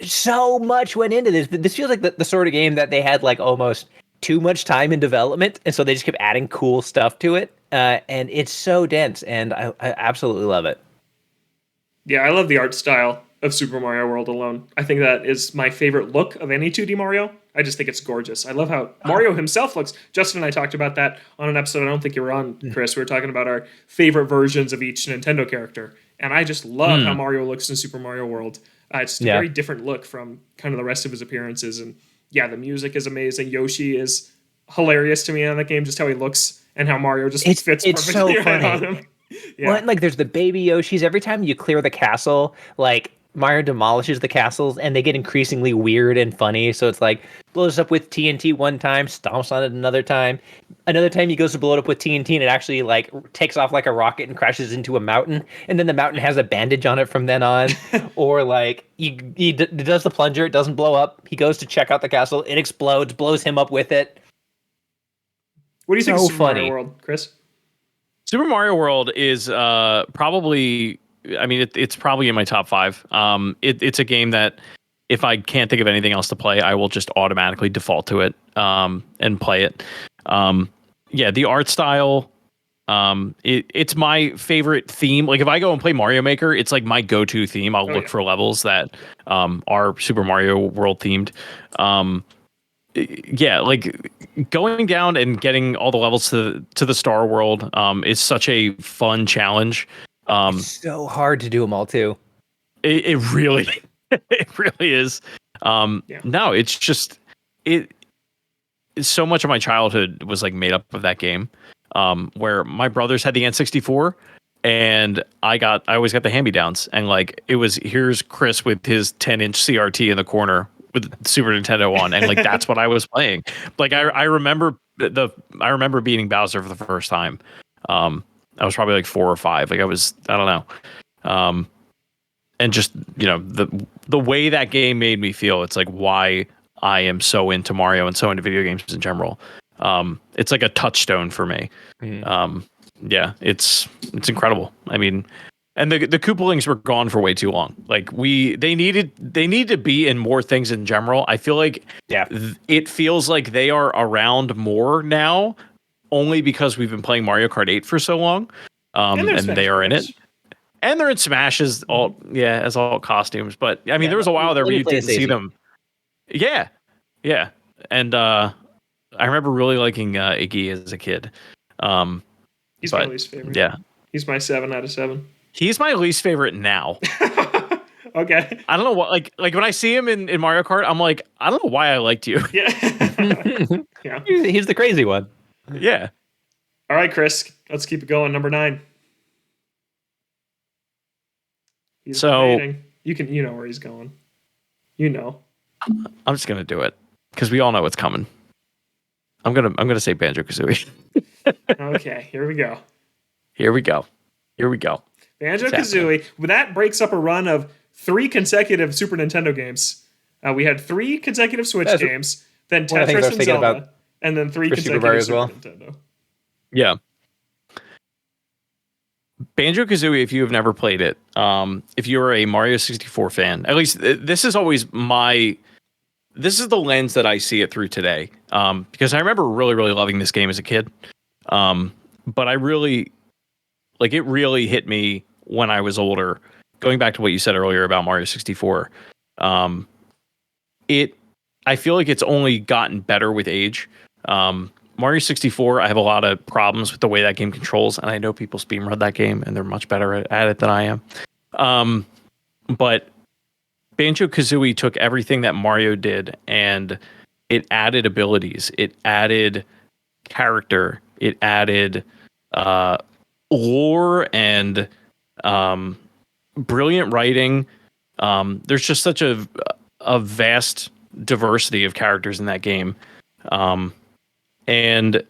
[SPEAKER 3] So much went into this. This feels like the sort of game that they had almost too much time in development, and so they just kept adding cool stuff to it, and it's so dense, and I absolutely love it.
[SPEAKER 1] Yeah, I love the art style of Super Mario World alone. I think that is my favorite look of any 2D Mario. I just think it's gorgeous. I love how Mario himself looks. Justin and I talked about that on an episode I don't think you were on, Chris. We were talking about our favorite versions of each Nintendo character. And I just love how Mario looks in Super Mario World. It's a very different look from kind of the rest of his appearances. And yeah, the music is amazing. Yoshi is hilarious to me on that game, just how he looks and how Mario just fits perfectly
[SPEAKER 3] so
[SPEAKER 1] right on him.
[SPEAKER 3] Yeah. Well, there's the baby Yoshis. Every time you clear the castle, Mario demolishes the castles, and they get increasingly weird and funny. So it's like blows up with TNT one time, stomps on it another time. Another time he goes to blow it up with TNT, and it actually like takes off like a rocket and crashes into a mountain, and then the mountain has a bandage on it from then on. Or like he does the plunger, it doesn't blow up. He goes to check out the castle, it explodes, blows him up with it.
[SPEAKER 1] What do you think of Super Mario World, Chris?
[SPEAKER 2] Super Mario World is probably, I mean, it's probably in my top 5. It's a game that if I can't think of anything else to play, I will just automatically default to it and play it. Yeah, the art style, it's my favorite theme. Like if I go and play Mario Maker, it's like my go-to theme. I'll look for levels that are Super Mario World themed. Yeah, like going down and getting all the levels to the Star World is such a fun challenge.
[SPEAKER 3] It's so hard to do them all too.
[SPEAKER 2] It really it really is. No, it's just so much of my childhood was like made up of that game. Where my brothers had the N64 and I always got the hand-me-downs, and like it was, here's Chris with his 10-inch CRT in the corner with Super Nintendo on, and like that's what I was playing. Like I remember beating Bowser for the first time. I was probably like 4 or 5. Like I don't know. And just, you know, the way that game made me feel, it's like why I am so into Mario and so into video games in general. It's like a touchstone for me. Yeah, it's incredible. I mean, and the Koopalings were gone for way too long. Like they need to be in more things in general. I feel like it feels like they are around more now, only because we've been playing Mario Kart 8 for so long. And they are in it. And they're in Smash as all costumes. But I mean, there was a while there where you didn't see them. Yeah. Yeah. And I remember really liking Iggy as a kid.
[SPEAKER 1] He's my least favorite.
[SPEAKER 2] Yeah.
[SPEAKER 1] He's my 7 out of 7.
[SPEAKER 2] He's my least favorite now.
[SPEAKER 1] Okay.
[SPEAKER 2] I don't know what, like when I see him in Mario Kart, I'm like, I don't know why I liked you.
[SPEAKER 1] Yeah. Yeah.
[SPEAKER 3] He's the crazy one.
[SPEAKER 2] Yeah.
[SPEAKER 1] All right, Chris, let's keep it going. Number 9. He's waiting. You know where he's going. You know.
[SPEAKER 2] I'm just gonna do it because we all know what's coming. I'm gonna say Banjo-Kazooie.
[SPEAKER 1] Okay, here we go.
[SPEAKER 2] Here we go.
[SPEAKER 1] Banjo-Kazooie. That breaks up a run of 3 consecutive Super Nintendo games. We had 3 consecutive Switch games, then Tetris and Zelda, and then 3 consecutive Super Nintendo.
[SPEAKER 2] Yeah. Banjo-Kazooie, if you have never played it, if you're a Mario 64 fan, at least this is the lens that I see it through today. Because I remember really, really loving this game as a kid. But I really, like, it really hit me when I was older. Going back to what you said earlier about Mario 64, I feel like it's only gotten better with age. Mario 64, I have a lot of problems with the way that game controls, and I know people speedrun that game, and they're much better at it than I am. But Banjo-Kazooie took everything that Mario did, and it added abilities, it added character, it added lore, and brilliant writing. There's just such a vast diversity of characters in that game. And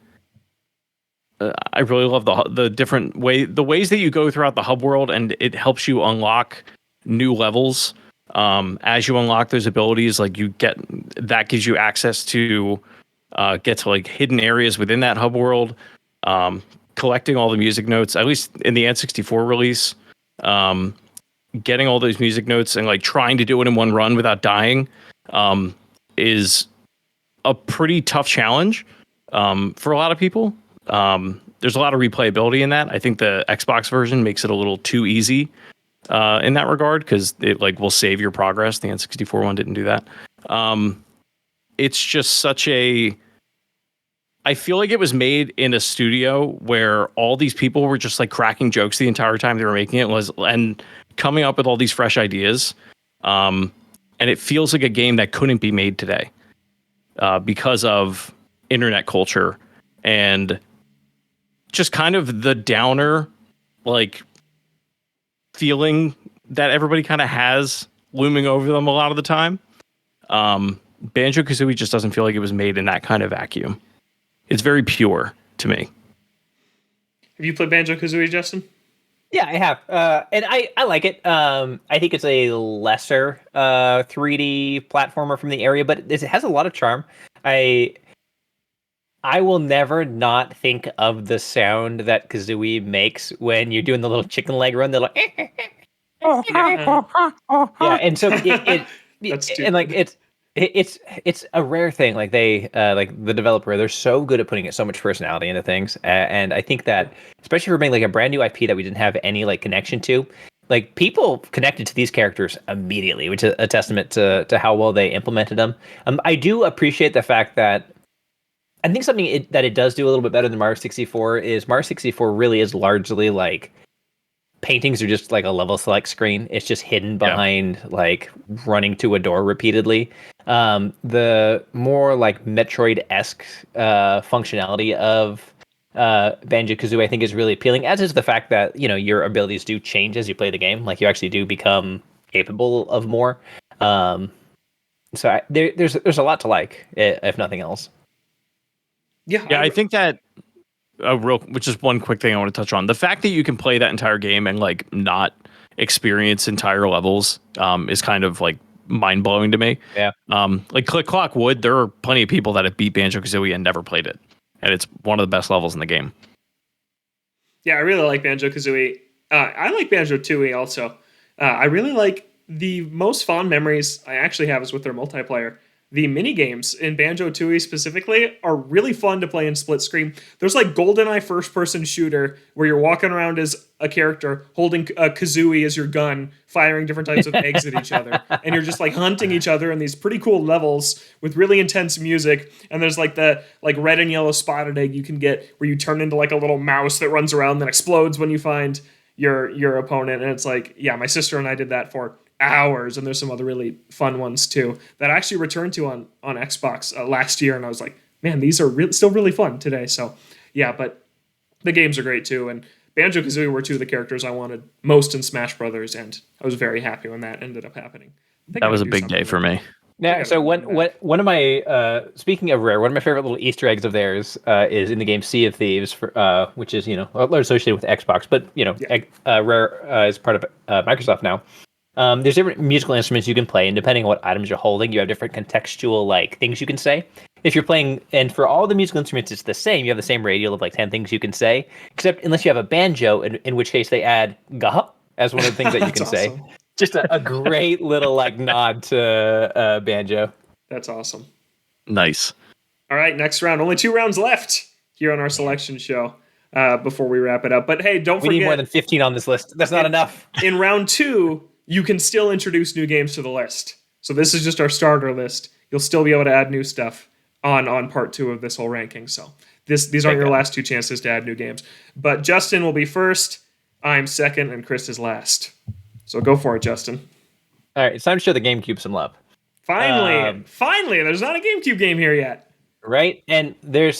[SPEAKER 2] I really love the different ways that you go throughout the hub world, and it helps you unlock new levels. As you unlock those abilities, like that gives you access to get to like hidden areas within that hub world. Collecting all the music notes, at least in the N64 release, getting all those music notes and like trying to do it in one run without dying is a pretty tough challenge. For a lot of people, there's a lot of replayability in that. I think the Xbox version makes it a little too easy in that regard, because it like will save your progress. The N64 one didn't do that. It's just such a. I feel like it was made in a studio where all these people were just like cracking jokes the entire time they were making it, and coming up with all these fresh ideas. And it feels like a game that couldn't be made today because of internet culture and just kind of the downer like feeling that everybody kind of has looming over them a lot of the time. Banjo-Kazooie just doesn't feel like it was made in that kind of vacuum. It's very pure to me.
[SPEAKER 1] Have you played Banjo-Kazooie, Justin?
[SPEAKER 3] Yeah, I have, and I like it. I think it's a lesser 3D platformer from the area, but it has a lot of charm. I will never not think of the sound that Kazooie makes when you're doing the little chicken leg run. They're like, yeah, and so and like it's a rare thing. Like they like the developer, they're so good at putting so much personality into things, and I think that especially for being like a brand new IP that we didn't have any like connection to, like people connected to these characters immediately, which is a testament to how well they implemented them. I do appreciate the fact that I think something that it does do a little bit better than Mario 64 is Mario 64 really is largely like paintings are just like a level select screen. It's just hidden behind like running to a door repeatedly. The more like Metroid-esque functionality of Banjo-Kazooie I think is really appealing, as is the fact that, you know, your abilities do change as you play the game. Like you actually do become capable of more. So there's a lot to like, if nothing else.
[SPEAKER 2] Yeah, I think that which is one quick thing I want to touch on. The fact that you can play that entire game and like not experience entire levels is kind of like mind blowing to me.
[SPEAKER 3] Yeah.
[SPEAKER 2] Like Click Clock Wood, there are plenty of people that have beat Banjo-Kazooie and never played it, and it's one of the best levels in the game.
[SPEAKER 1] Yeah, I really like Banjo-Kazooie. I like Banjo-Tooie also. I really like the most fond memories I actually have is with their multiplayer. The mini games in Banjo-Tooie specifically are really fun to play in split screen. There's like GoldenEye first-person shooter where you're walking around as a character holding a kazooie as your gun, firing different types of eggs at each other, and you're just like hunting each other in these pretty cool levels with really intense music. And there's like the like red and yellow spotted egg you can get where you turn into like a little mouse that runs around and then explodes when you find your opponent. And it's like, yeah, my sister and I did that for hours, and there's some other really fun ones too that I actually returned to on Xbox last year, and I was like, man, these are still really fun today. So yeah, but the games are great too, and Banjo-Kazooie were two of the characters I wanted most in Smash Brothers, and I was very happy when that ended up happening.
[SPEAKER 2] That was a big day for me.
[SPEAKER 3] Yeah, so one of my speaking of Rare, one of my favorite little Easter eggs of theirs is in the game Sea of Thieves, which is, you know, associated with Xbox, but you know, Rare is part of Microsoft now. There's different musical instruments you can play, and depending on what items you're holding, you have different contextual like things you can say. If you're playing, and for all the musical instruments, it's the same. You have the same radial of like 10 things you can say, except unless you have a banjo, in which case they add "gah" as one of the things that you can say. Just a great little like nod to banjo.
[SPEAKER 1] That's awesome.
[SPEAKER 2] Nice.
[SPEAKER 1] All right, next round. Only 2 rounds left here on our selection show before we wrap it up. But hey, don't forget.
[SPEAKER 3] We need more than 15 on this list. That's not enough.
[SPEAKER 1] In round 2, you can still introduce new games to the list. So this is just our starter list. You'll still be able to add new stuff on part 2 of this whole ranking. So these aren't your last 2 chances to add new games. But Justin will be first, I'm second, and Chris is last. So go for it, Justin.
[SPEAKER 3] All right, it's time to show the GameCube some love.
[SPEAKER 1] Finally, there's not a GameCube game here yet.
[SPEAKER 3] Right, and there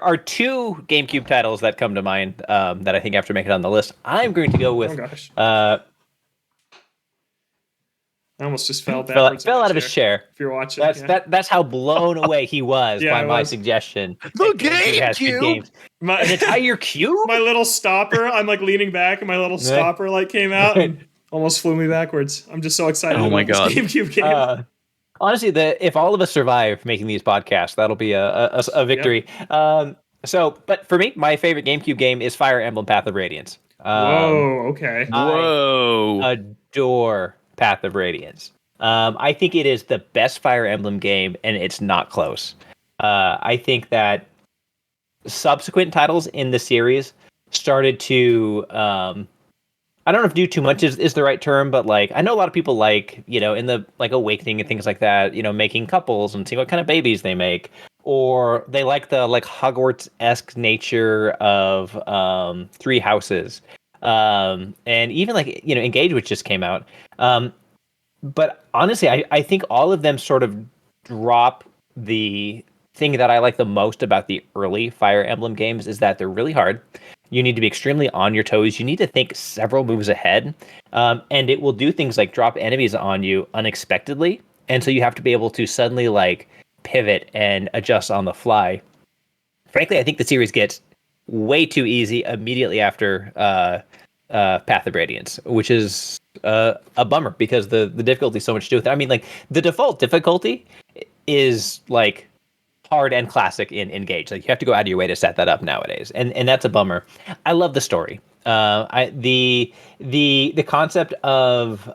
[SPEAKER 3] are 2 GameCube titles that come to mind that I think have to make it on the list. I'm going to go with.
[SPEAKER 1] Oh gosh. I almost just fell backwards.
[SPEAKER 3] Fell out of his chair.
[SPEAKER 1] If you're watching,
[SPEAKER 3] that's how blown away he was by my suggestion.
[SPEAKER 2] The GameCube,
[SPEAKER 3] an entire cube.
[SPEAKER 1] My little stopper. I'm like leaning back, and my little stopper like came out and almost flew me backwards. I'm just so excited.
[SPEAKER 2] Oh my god!
[SPEAKER 1] This GameCube game.
[SPEAKER 3] Honestly, if all of us survive making these podcasts, that'll be a victory. Yep. But for me, my favorite GameCube game is Fire Emblem: Path of Radiance.
[SPEAKER 1] Whoa! Okay.
[SPEAKER 2] Whoa!
[SPEAKER 3] I adore Path of Radiance. I think it is the best Fire Emblem game, and it's not close. I think that subsequent titles in the series started to I don't know if do too much is the right term, but like I know a lot of people like, you know, in the like Awakening and things like that, you know, making couples and seeing what kind of babies they make, or they like the like Hogwarts-esque nature of Three Houses, and even like, you know, Engage, which just came out. But honestly, I think all of them sort of drop the thing that I like the most about the early Fire Emblem games is that they're really hard, You need to be extremely on your toes. You need to think several moves ahead, and it will do things like drop enemies on you unexpectedly, and so you have to be able to suddenly like pivot and adjust on the fly. Frankly, I think the series gets way too easy immediately after Path of Radiance, which is a bummer because the difficulty is so much to do with it. I mean, like the default difficulty is like hard and classic in Engage. Like you have to go out of your way to set that up nowadays, and that's a bummer. I love the story. The concept of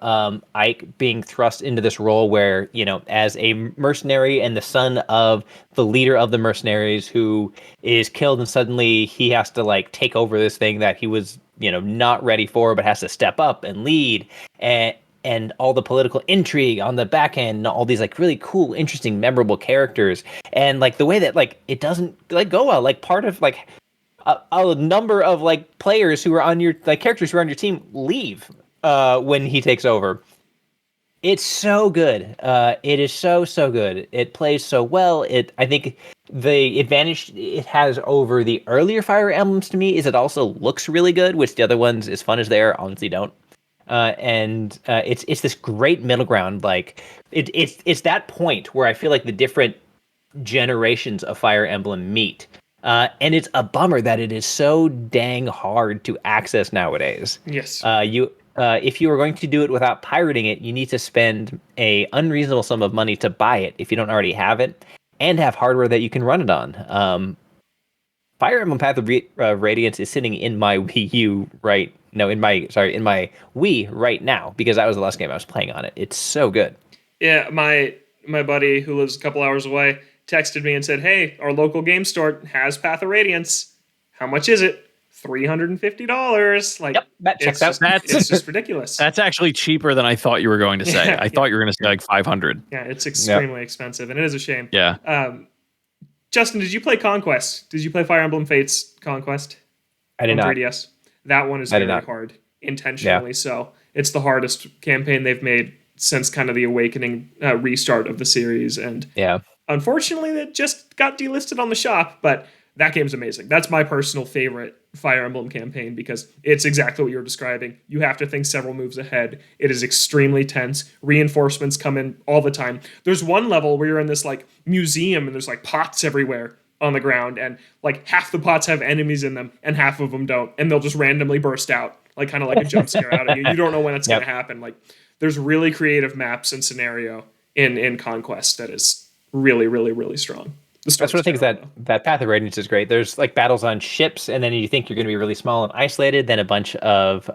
[SPEAKER 3] Ike being thrust into this role where, you know, as a mercenary and the son of the leader of the mercenaries who is killed, and suddenly he has to like take over this thing that he was, you know, not ready for, but has to step up and lead, and all the political intrigue on the back end, and all these like really cool, interesting, memorable characters, and like the way that like it doesn't like go well. Like part of like a number of like players who are on your like characters who are on your team leave when he takes over. It's so good. It is so good. It plays so well. I think the advantage it has over the earlier Fire Emblems to me is it also looks really good, which the other ones, as fun as they are, honestly don't. And it's this great middle ground. Like it's that point where I feel like the different generations of Fire Emblem meet. And it's a bummer that it is so dang hard to access nowadays.
[SPEAKER 1] Yes.
[SPEAKER 3] If you are going to do it without pirating it, you need to spend a unreasonable sum of money to buy it if you don't already have it, and have hardware that you can run it on. Fire Emblem Path of Radiance is sitting in my in my Wii right now because that was the last game I was playing on it. It's so good.
[SPEAKER 1] Yeah, my buddy who lives a couple hours away texted me and said, "Hey, our local game store has Path of Radiance. How much is it? $350." Like,
[SPEAKER 3] yep, that checks out.
[SPEAKER 1] It's just ridiculous.
[SPEAKER 2] That's actually cheaper than I thought you were going to say. I thought you were going to say like 500.
[SPEAKER 1] Yeah, it's extremely expensive, and it is a shame.
[SPEAKER 2] Yeah.
[SPEAKER 1] Justin, did you play Conquest? Did you play Fire Emblem Fates Conquest?
[SPEAKER 3] I did not.
[SPEAKER 1] 3DS. That one is very hard, intentionally so. It's the hardest campaign they've made since kind of the Awakening restart of the series, and unfortunately, it just got delisted on the shop, but that game's amazing. That's my personal favorite Fire Emblem campaign because it's exactly what you're describing. You have to think several moves ahead. It is extremely tense. Reinforcements come in all the time. There's one level where you're in this like museum and there's like pots everywhere on the ground, and like half the pots have enemies in them and half of them don't, and they'll just randomly burst out, like kind of like a jump scare out of you. You don't know when it's going to happen. Like there's really creative maps and scenario in Conquest that is really, really, really strong.
[SPEAKER 3] That's one of the things that Path of Radiance is great. There's like battles on ships, and then you think you're going to be really small and isolated. Then a bunch of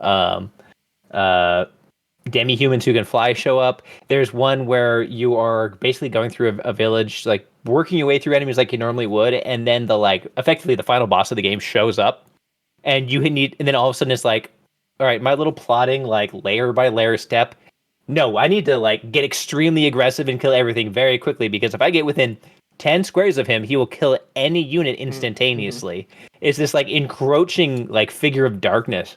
[SPEAKER 3] demi-humans who can fly show up. There's one where you are basically going through a village, like working your way through enemies like you normally would, and then effectively the final boss of the game shows up, and and then all of a sudden it's like, all right, my little plotting like layer by layer step. No, I need to like get extremely aggressive and kill everything very quickly, because if I get within 10 squares of him, he will kill any unit instantaneously. Mm-hmm. It's this like encroaching like figure of darkness.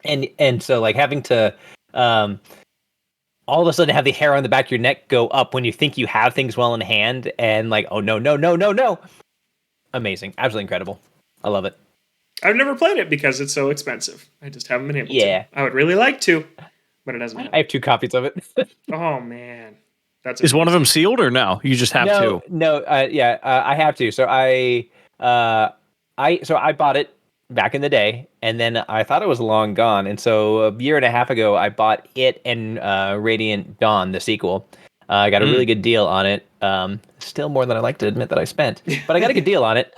[SPEAKER 3] And so like having to all of a sudden have the hair on the back of your neck go up when you think you have things well in hand, and like, oh no. Amazing. Absolutely incredible. I love it.
[SPEAKER 1] I've never played it because it's so expensive. I just haven't been able to. I would really like to, but it doesn't happen.
[SPEAKER 3] I have 2 copies of it.
[SPEAKER 1] Oh man.
[SPEAKER 2] Is one of them sealed or no? You just have to.
[SPEAKER 3] No, I have to. So I bought it back in the day, and then I thought it was long gone, and so a year and a half ago I bought it and Radiant Dawn, the sequel. I got a really good deal on it. Still more than I like to admit that I spent, but I got a good deal on it.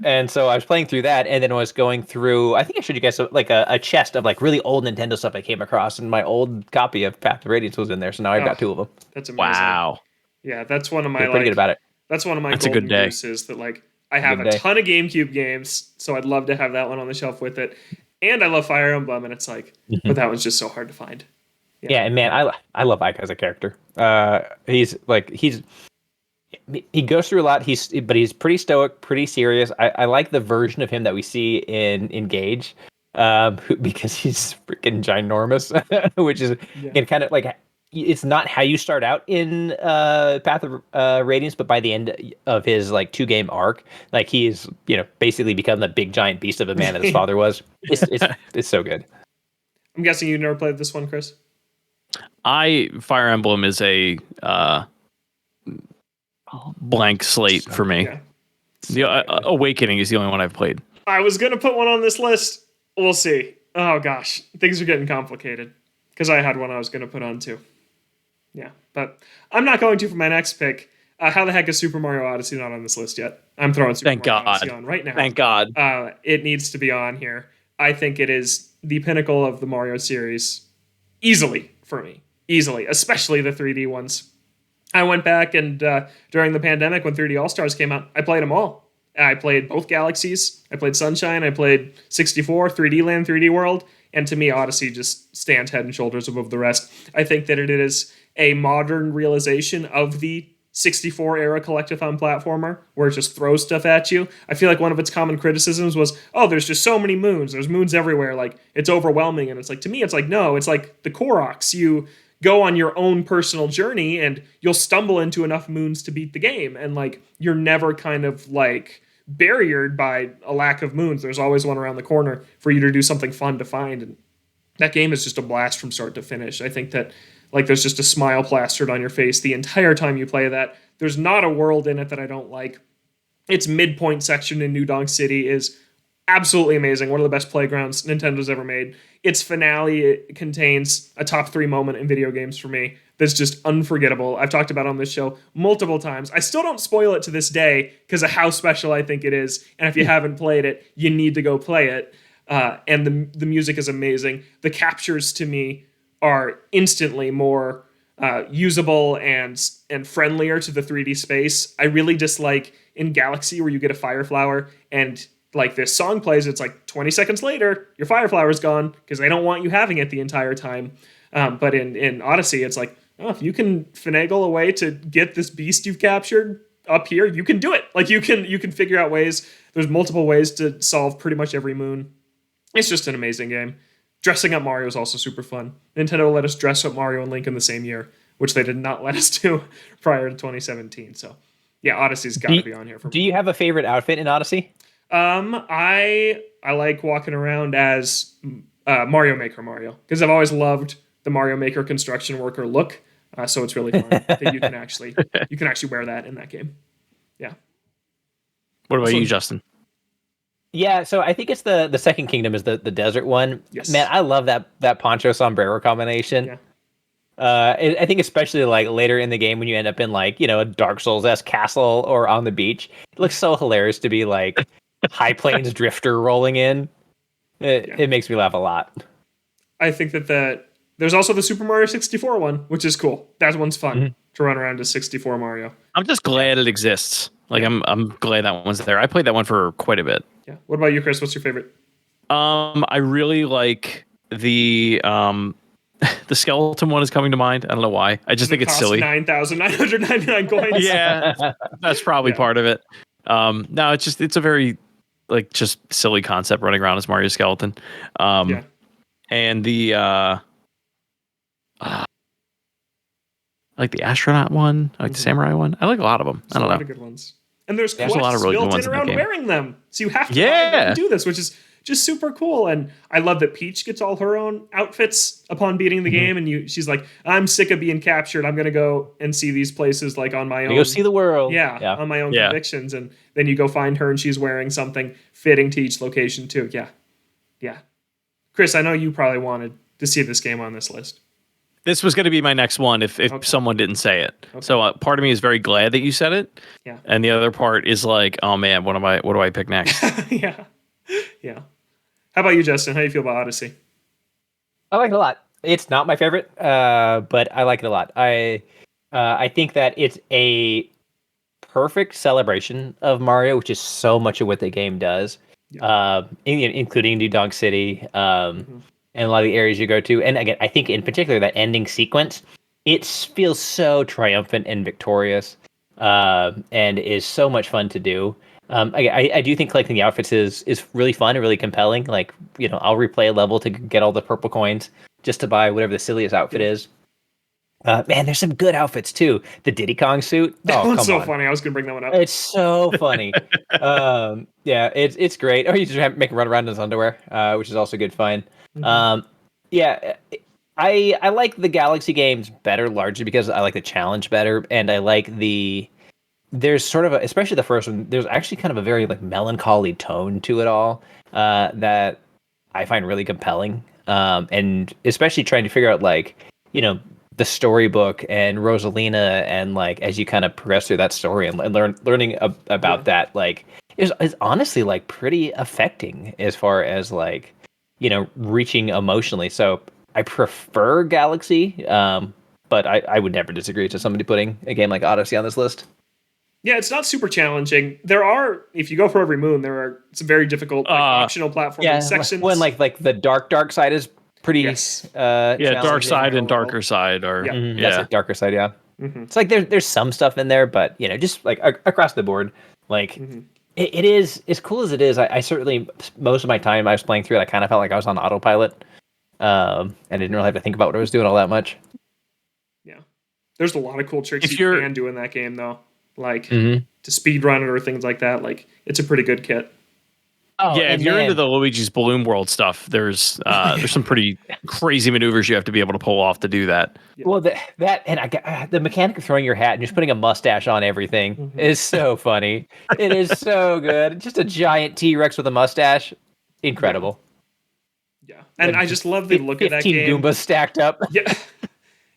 [SPEAKER 3] And so I was playing through that, and then I was going through, I think I showed you guys like a chest of like really old Nintendo stuff I came across, and my old copy of Path of Radiance was in there, so now I've got 2 of them.
[SPEAKER 1] That's amazing.
[SPEAKER 2] Wow.
[SPEAKER 1] Yeah, that's one of my
[SPEAKER 3] pretty good about it.
[SPEAKER 1] That's one of my golden gooses that like I have a ton of GameCube games, so I'd love to have that one on the shelf with it. And I love Fire Emblem, and it's like, but that one's just so hard to find.
[SPEAKER 3] Yeah, and man, I love Ike as a character. He goes through a lot. But he's pretty stoic, pretty serious. I like the version of him that we see in Engage, because he's freaking ginormous, which is kind of like it's not how you start out in Path of Radiance, but by the end of his like 2-game arc, like he's basically become the big giant beast of a man that his father was. It's so good.
[SPEAKER 1] I'm guessing you never played this one, Chris.
[SPEAKER 2] Fire Emblem is a blank slate for me.
[SPEAKER 1] Yeah.
[SPEAKER 2] The Awakening is the only one I've played.
[SPEAKER 1] I was gonna put one on this list. We'll see. Oh gosh, things are getting complicated because I had one I was gonna put on too. Yeah, but I'm not going to for my next pick. How the heck is Super Mario Odyssey not on this list yet? I'm throwing Super Mario Odyssey on right now.
[SPEAKER 2] Thank God.
[SPEAKER 1] It needs to be on here. I think it is the pinnacle of the Mario series, easily for me. Easily, especially the 3D ones. I went back and during the pandemic when 3D All-Stars came out, I played them all. I played both Galaxies. I played Sunshine. I played 64, 3D Land, 3D World. And to me, Odyssey just stands head and shoulders above the rest. I think that it is a modern realization of the 64 era collectathon platformer where it just throws stuff at you. I feel like one of its common criticisms was, oh, there's just so many moons. There's moons everywhere. Like, it's overwhelming. And it's like, to me, it's like, no, it's like the Koroks. You go on your own personal journey and you'll stumble into enough moons to beat the game. And like, you're never kind of like barriered by a lack of moons. There's always one around the corner for you to do something fun to find. And that game is just a blast from start to finish. I think that like there's just a smile plastered on your face the entire time you play that. There's not a world in it that I don't like. Its midpoint section in New Donk City is absolutely amazing. One of the best playgrounds Nintendo's ever made. Its finale contains a top 3 moment in video games for me that's just unforgettable. I've talked about it on this show multiple times. I still don't spoil it to this day because of how special I think it is. And if you haven't played it, you need to go play it. And the music is amazing. The captures to me are instantly more usable and friendlier to the 3D space. I really dislike in Galaxy where you get a fire flower and like this song plays, it's like 20 seconds later, your fire flower's gone because they don't want you having it the entire time. But in Odyssey, it's like, oh, if you can finagle a way to get this beast you've captured up here, you can do it. Like you can figure out ways. There's multiple ways to solve pretty much every moon. It's just an amazing game. Dressing up Mario is also super fun. Nintendo let us dress up Mario and Link in the same year, which they did not let us do prior to 2017. So, yeah, Odyssey's got to be on here for me.
[SPEAKER 3] Do you have a favorite outfit in Odyssey?
[SPEAKER 1] I like walking around as Mario Maker Mario because I've always loved the Mario Maker construction worker look. So it's really fun that you can actually wear that in that game. Yeah.
[SPEAKER 2] What about you, Justin?
[SPEAKER 3] Yeah, so I think it's the Second Kingdom is the desert one.
[SPEAKER 1] Yes.
[SPEAKER 3] Man, I love that poncho sombrero combination.
[SPEAKER 1] Yeah.
[SPEAKER 3] I think especially like later in the game when you end up in like, a Dark Souls-esque castle or on the beach, it looks so hilarious to be like High Plains drifter rolling in. It makes me laugh a lot. I
[SPEAKER 1] think that there's also the Super Mario 64 one, which is cool. That one's fun to run around as 64 Mario.
[SPEAKER 2] I'm just glad it exists. Like I'm glad that one's there. I played that one for quite a bit.
[SPEAKER 1] Yeah. What about you, Chris? What's your favorite?
[SPEAKER 2] I really like the skeleton one is coming to mind. I don't know why. I just think it's silly.
[SPEAKER 1] 9,999 coins.
[SPEAKER 2] Yeah, that's probably part of it. No, it's a very like just silly concept running around as Mario Skeleton. And the I like the astronaut one. I like the samurai one. I like a lot of them. I don't know. A lot
[SPEAKER 1] of good ones. And there's
[SPEAKER 2] quests a lot of really
[SPEAKER 1] built
[SPEAKER 2] good ones
[SPEAKER 1] in around
[SPEAKER 2] in
[SPEAKER 1] wearing them. So you have to do this, which is just super cool. And I love that Peach gets all her own outfits upon beating the game. And she's like, I'm sick of being captured. I'm going to go and see these places like on my own.
[SPEAKER 3] Go see the world.
[SPEAKER 1] Yeah, on my own convictions. And then you go find her and she's wearing something fitting to each location too. Yeah. Chris, I know you probably wanted to see this game on this list.
[SPEAKER 2] This was going to be my next one if someone didn't say it. Okay. So part of me is very glad that you said it.
[SPEAKER 1] Yeah.
[SPEAKER 2] And the other part is like, oh man, what do I pick next?
[SPEAKER 1] Yeah. How about you, Justin? How do you feel about Odyssey?
[SPEAKER 3] I like it a lot. It's not my favorite, but I like it a lot. I think that it's a perfect celebration of Mario, which is so much of what the game does, including New Donk City. And a lot of the areas you go to. And again, I think in particular that ending sequence, it feels so triumphant and victorious, and is so much fun to do. I do think collecting the outfits is really fun and really compelling. Like, I'll replay a level to get all the purple coins just to buy whatever the silliest outfit is. Man, there's some good outfits too. The Diddy Kong suit.
[SPEAKER 1] That one's so
[SPEAKER 3] on.
[SPEAKER 1] funny. I was gonna bring that one up.
[SPEAKER 3] It's so funny. Yeah, it's great. Or you just make him run around in his underwear, which is also good fun. Yeah, I like the Galaxy games better, largely because I like the challenge better, and I like there's sort of especially the first one. There's actually kind of a very like melancholy tone to it all that I find really compelling, and especially trying to figure out like the storybook and Rosalina, and like as you kind of progress through that story and learning about that, like is honestly like pretty affecting as far as like reaching emotionally. So I prefer Galaxy, but I would never disagree to somebody putting a game like Odyssey on this list.
[SPEAKER 1] Yeah, it's not super challenging. There are, if you go for every moon, there are some very difficult optional platforming sections.
[SPEAKER 3] When like the dark side is pretty. Yes.
[SPEAKER 2] Dark side and darker side are.
[SPEAKER 3] That's it, darker side. Yeah. Mm-hmm. It's like there's some stuff in there, but just like across the board, like it is as cool as it is. I certainly most of my time I was playing through it, I kind of felt like I was on autopilot. I didn't really have to think about what I was doing all that much.
[SPEAKER 1] Yeah, there's a lot of cool tricks you can do in that game, though. Like to speed run it or things like that. Like it's a pretty good kit.
[SPEAKER 2] Oh, yeah, if you're into the Luigi's Balloon World stuff, there's some pretty crazy maneuvers you have to be able to pull off to do that.
[SPEAKER 3] Yeah. Well, that and the mechanic of throwing your hat and just putting a mustache on everything is so funny. It is so good. Just a giant T-Rex with a mustache, incredible.
[SPEAKER 1] Yeah, and I just love the look of that game.
[SPEAKER 3] 15 Goombas stacked up.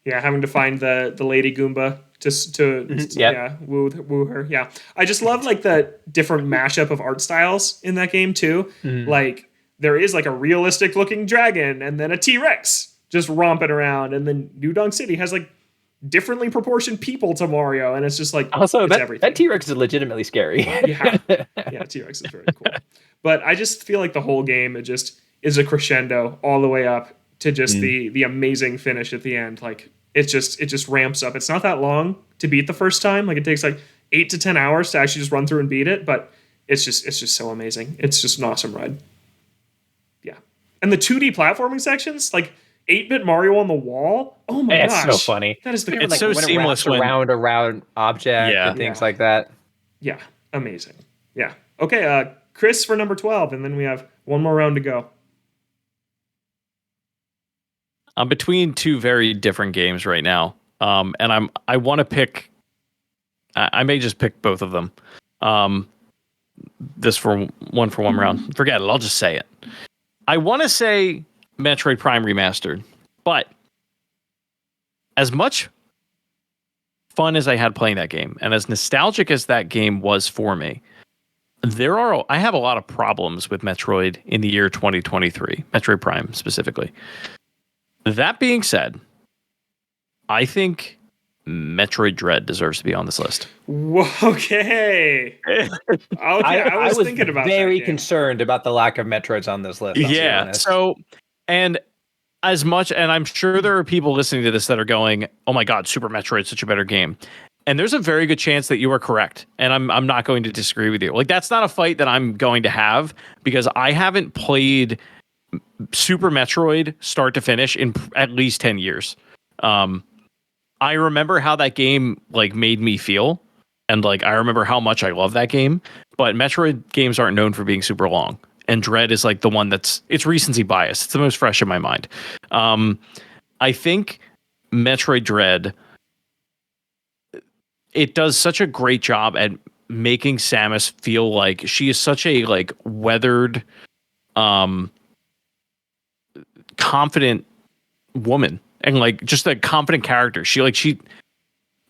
[SPEAKER 1] Yeah, having to find the Lady Goomba to woo her. Yeah, I just love like the different mashup of art styles in that game too. Like there is like a realistic looking dragon and then a T-Rex just romping around, and then New Donk City has like differently proportioned people to Mario, and it's just like
[SPEAKER 3] also that T-Rex is legitimately scary.
[SPEAKER 1] yeah, T-Rex is very cool. But I just feel like the whole game it just is a crescendo all the way up to just the amazing finish at the end. Like it just ramps up. It's not that long to beat the first time. Like it takes like 8 to 10 hours to actually just run through and beat it, but it's just so amazing. It's just an awesome ride. Yeah. And the 2D platforming sections, like 8-bit Mario on the wall. Oh my gosh.
[SPEAKER 3] It's so funny.
[SPEAKER 1] That is
[SPEAKER 2] it's like, so seamless
[SPEAKER 3] around object and things like that.
[SPEAKER 1] Yeah. Amazing. Yeah. Okay, Chris for number 12, and then we have one more round to go.
[SPEAKER 2] I'm between two very different games right now, and I want to pick. I may just pick both of them. This for one round. Forget it. I'll just say it. I want to say Metroid Prime Remastered, but as much fun as I had playing that game, and as nostalgic as that game was for me, I have a lot of problems with Metroid in the year 2023. Metroid Prime specifically. That being said, I think Metroid Dread deserves to be on this list.
[SPEAKER 1] Okay. I was thinking about that.
[SPEAKER 3] Very concerned about the lack of Metroids on this list.
[SPEAKER 2] So, and as much, and I'm sure there are people listening to this that are going, "Oh my God, Super Metroid's such a better game." And there's a very good chance that you are correct, and I'm not going to disagree with you. Like that's not a fight that I'm going to have because I haven't played Super Metroid start to finish in at least 10 years. I remember how that game like made me feel, and like I remember how much I love that game, but Metroid games aren't known for being super long, and Dread is like the one it's recency bias. It's the most fresh in my mind. I think Metroid Dread, it does such a great job at making Samus feel like she is such a like weathered confident woman, and like just a confident character.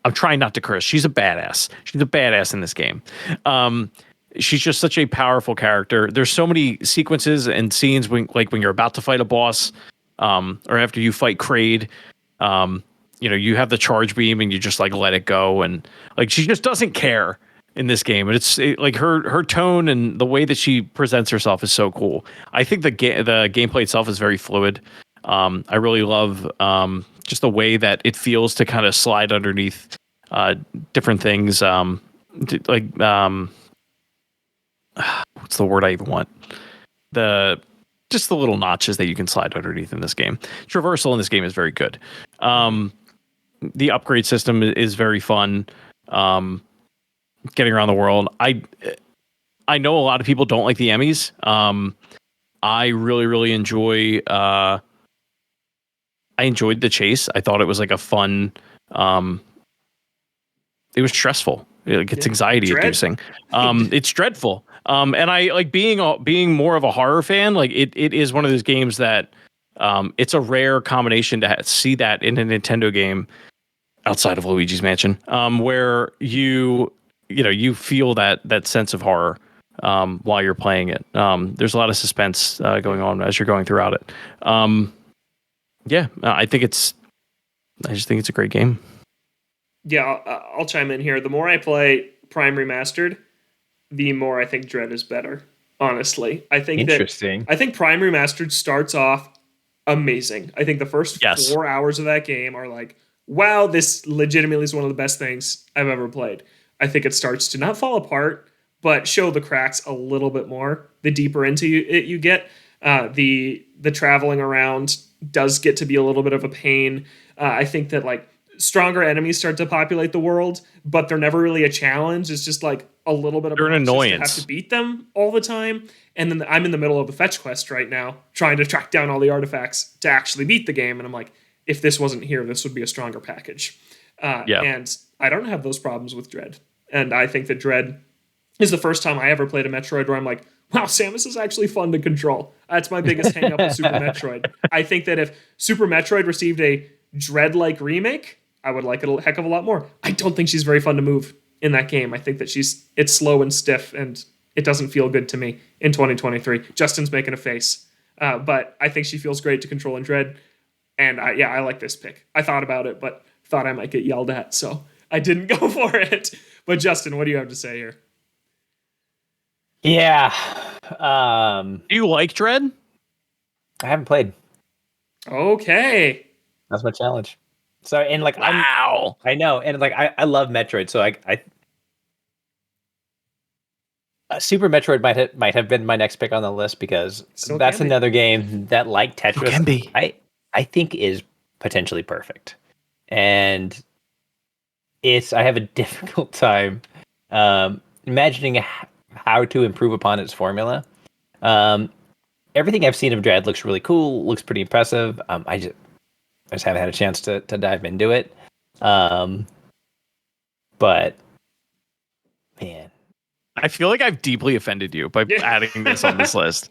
[SPEAKER 2] I'm trying not to curse. She's a badass. She's a badass in this game. She's just such a powerful character. There's so many sequences and scenes when you're about to fight a boss, or after you fight Kraid, you have the charge beam and you just like let it go, and like she just doesn't care in this game. And like her tone and the way that she presents herself is so cool. I think the gameplay itself is very fluid. I really love just the way that it feels to kind of slide underneath different things. What's the word I even want? Just the little notches that you can slide underneath in this game. Traversal in this game is very good. the upgrade system is very fun. Getting around the world. I know a lot of people don't like the Emmys. I really enjoy. I enjoyed the chase. I thought it was like a fun. It was stressful. It's anxiety inducing. It's dreadful. And I like being more of a horror fan. Like it is one of those games that it's a rare combination to see that in a Nintendo game outside of Luigi's Mansion, where you feel that sense of horror while you're playing it. There's a lot of suspense going on as you're going throughout it. I just think it's a great game.
[SPEAKER 1] Yeah, I'll chime in here. The more I play Prime Remastered, the more I think Dread is better. Honestly, I think Prime Remastered starts off amazing. I think the first 4 hours of that game are like, wow, this legitimately is one of the best things I've ever played. I think it starts to not fall apart, but show the cracks a little bit more the deeper into it you get. The traveling around does get to be a little bit of a pain. I think that like stronger enemies start to populate the world, but they're never really a challenge. It's just like a little bit of
[SPEAKER 2] an annoyance
[SPEAKER 1] to have to beat them all the time. And then I'm in the middle of the fetch quest right now, trying to track down all the artifacts to actually beat the game. And I'm like, if this wasn't here, this would be a stronger package. And I don't have those problems with Dread. And I think that Dread is the first time I ever played a Metroid where I'm like, wow, Samus is actually fun to control. That's my biggest hang up with Super Metroid. I think that if Super Metroid received a Dread-like remake, I would like it a heck of a lot more. I don't think she's very fun to move in that game. I think that it's slow and stiff, and it doesn't feel good to me in 2023. Justin's making a face. But I think she feels great to control in Dread. And I like this pick. I thought about it, but thought I might get yelled at, so I didn't go for it. But Justin, what do you have to say here?
[SPEAKER 3] Yeah.
[SPEAKER 2] Do you like Dread?
[SPEAKER 3] I haven't played.
[SPEAKER 1] Okay.
[SPEAKER 3] That's my challenge. So, and like,
[SPEAKER 2] wow.
[SPEAKER 3] I know. And like, I love Metroid. So Super Metroid might have been my next pick on the list because that's another game that, like Tetris,
[SPEAKER 2] can be.
[SPEAKER 3] I think is potentially perfect. And I have a difficult time imagining how to improve upon its formula. Everything I've seen of Dread looks really cool, looks pretty impressive. I just haven't had a chance to dive into it. But man,
[SPEAKER 2] I feel like I've deeply offended you by adding this on this list.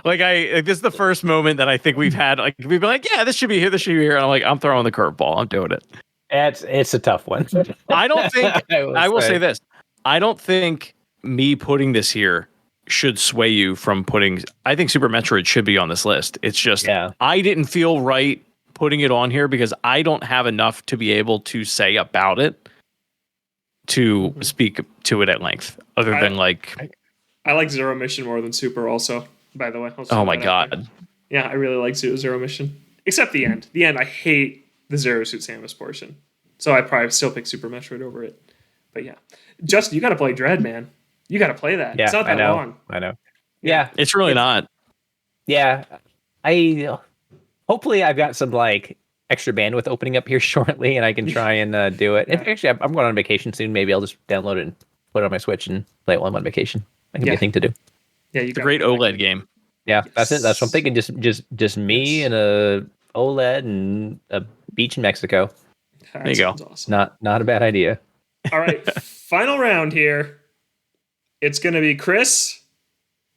[SPEAKER 2] Like this is the first moment that I think we've had. Like we've been like, yeah, this should be here, this should be here. And I'm like, I'm throwing the curveball. I'm doing it.
[SPEAKER 3] It's a tough one.
[SPEAKER 2] I don't think. I will say this. I don't think me putting this here should sway you from putting. I think Super Metroid should be on this list. It's just I didn't feel right putting it on here because I don't have enough to be able to say about it to speak to it at length. Other than like,
[SPEAKER 1] I like Zero Mission more than Super. Also, by the way.
[SPEAKER 2] Oh my god.
[SPEAKER 1] Yeah, I really like Zero Mission, except the end. The end, I hate the Zero Suit Samus portion. So I probably still pick Super Metroid over it. But yeah. Justin, you got to play Dread, man. You got to play that.
[SPEAKER 3] Yeah,
[SPEAKER 1] it's not that long.
[SPEAKER 3] I know. Yeah.
[SPEAKER 2] It's really not.
[SPEAKER 3] Yeah. Hopefully I've got some like extra bandwidth opening up here shortly and I can try and do it. And actually, I'm going on vacation soon. Maybe I'll just download it and put it on my Switch and play it while I'm on vacation. That can be a thing to do.
[SPEAKER 1] Yeah,
[SPEAKER 2] it's a great OLED game.
[SPEAKER 3] Yeah, that's it. That's what I'm thinking. Just me and a OLED and a beach in Mexico.
[SPEAKER 2] There you go.
[SPEAKER 1] Awesome.
[SPEAKER 3] Not a bad idea.
[SPEAKER 1] All right, final round here. It's going to be Chris,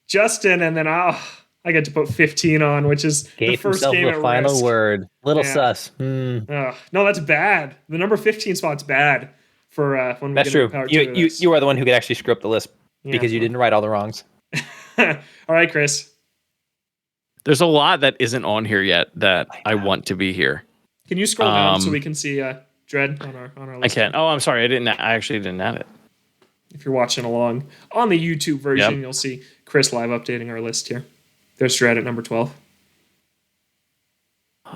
[SPEAKER 1] Justin, and then I get to put 15 on, which is the first game at
[SPEAKER 3] final
[SPEAKER 1] risk.
[SPEAKER 3] Word. Little sus.
[SPEAKER 1] No, that's bad. The number 15 spot's bad for when we
[SPEAKER 3] that's
[SPEAKER 1] get
[SPEAKER 3] true. You are the one who could actually screw up the list because you didn't write all the wrongs.
[SPEAKER 1] All right, Chris.
[SPEAKER 2] There's a lot that isn't on here yet that I want to be here.
[SPEAKER 1] Can you scroll down so we can see Dread on our list?
[SPEAKER 2] I can. Oh, I'm sorry. I actually didn't add it.
[SPEAKER 1] If you're watching along on the YouTube version, you'll see Chris live updating our list here. There's Dread at number 12.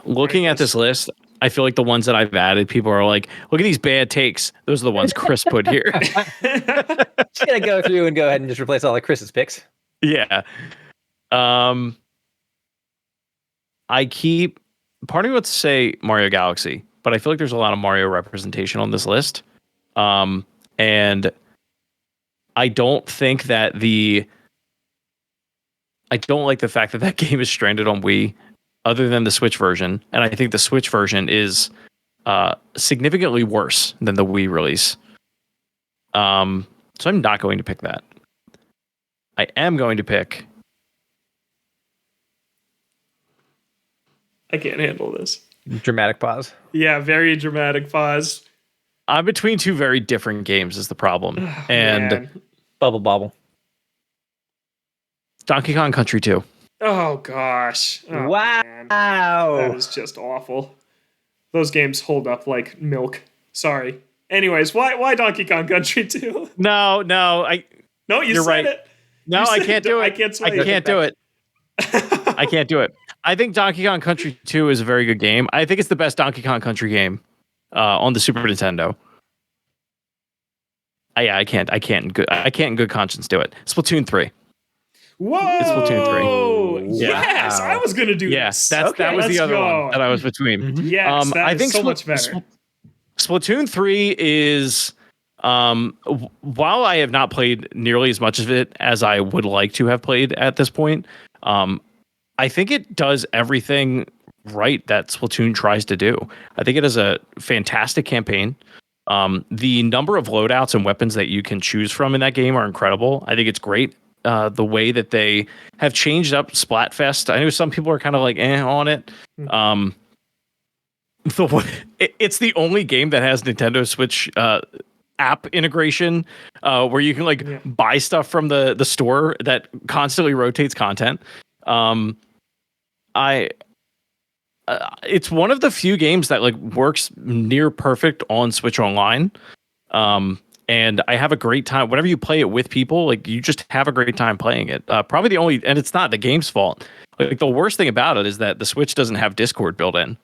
[SPEAKER 2] Looking at this list, I feel like the ones that I've added, people are like, look at these bad takes. Those are the ones Chris put here.
[SPEAKER 3] Just gonna go through and go ahead and just replace all of Chris's picks.
[SPEAKER 2] Yeah. I keep part of me wants to say Mario Galaxy but I feel like there's a lot of Mario representation on this list. And I don't think that I don't like the fact that that game is stranded on Wii, other than the Switch version. And I think the Switch version is significantly worse than the Wii release. So I'm not going to pick that. I am going to pick.
[SPEAKER 1] I can't handle this.
[SPEAKER 3] Dramatic pause.
[SPEAKER 1] Yeah, very dramatic pause.
[SPEAKER 2] I'm between two very different games is the problem. And
[SPEAKER 1] Man.
[SPEAKER 3] Bubble.
[SPEAKER 2] Donkey Kong Country 2.
[SPEAKER 1] Oh gosh. Oh,
[SPEAKER 3] Wow.
[SPEAKER 1] man. That is just awful. Those games hold up like milk. Sorry. Anyways, why Donkey Kong Country 2?
[SPEAKER 2] No,
[SPEAKER 1] You're
[SPEAKER 2] right.
[SPEAKER 1] It.
[SPEAKER 2] No, I can't do it.
[SPEAKER 1] I can't sway
[SPEAKER 2] I can't do it. I can't do it. I think Donkey Kong Country 2 is a very good game. I think it's the best Donkey Kong Country game on the Super Nintendo. I can't in good conscience do it. Splatoon 3.
[SPEAKER 1] Whoa!
[SPEAKER 2] It's Splatoon 3.
[SPEAKER 1] Yes, I was gonna do this.
[SPEAKER 2] That was the other one that I was between.
[SPEAKER 1] Yes, I think so much better.
[SPEAKER 2] Splatoon 3 is, while I have not played nearly as much of it as I would like to have played at this point, I think it does everything right that Splatoon tries to do. I think it is a fantastic campaign. The number of loadouts and weapons that you can choose from in that game are incredible. I think it's great. The way that they have changed up Splatfest. I know some people are kind of like on it. It's the only game that has Nintendo Switch app integration where you can buy stuff from the store that constantly rotates content. It's one of the few games that works near perfect on Switch Online. And I have a great time whenever you play it with people. You just have a great time playing it. Probably the only, and it's not the game's fault. The worst thing about it is that the Switch doesn't have Discord built in.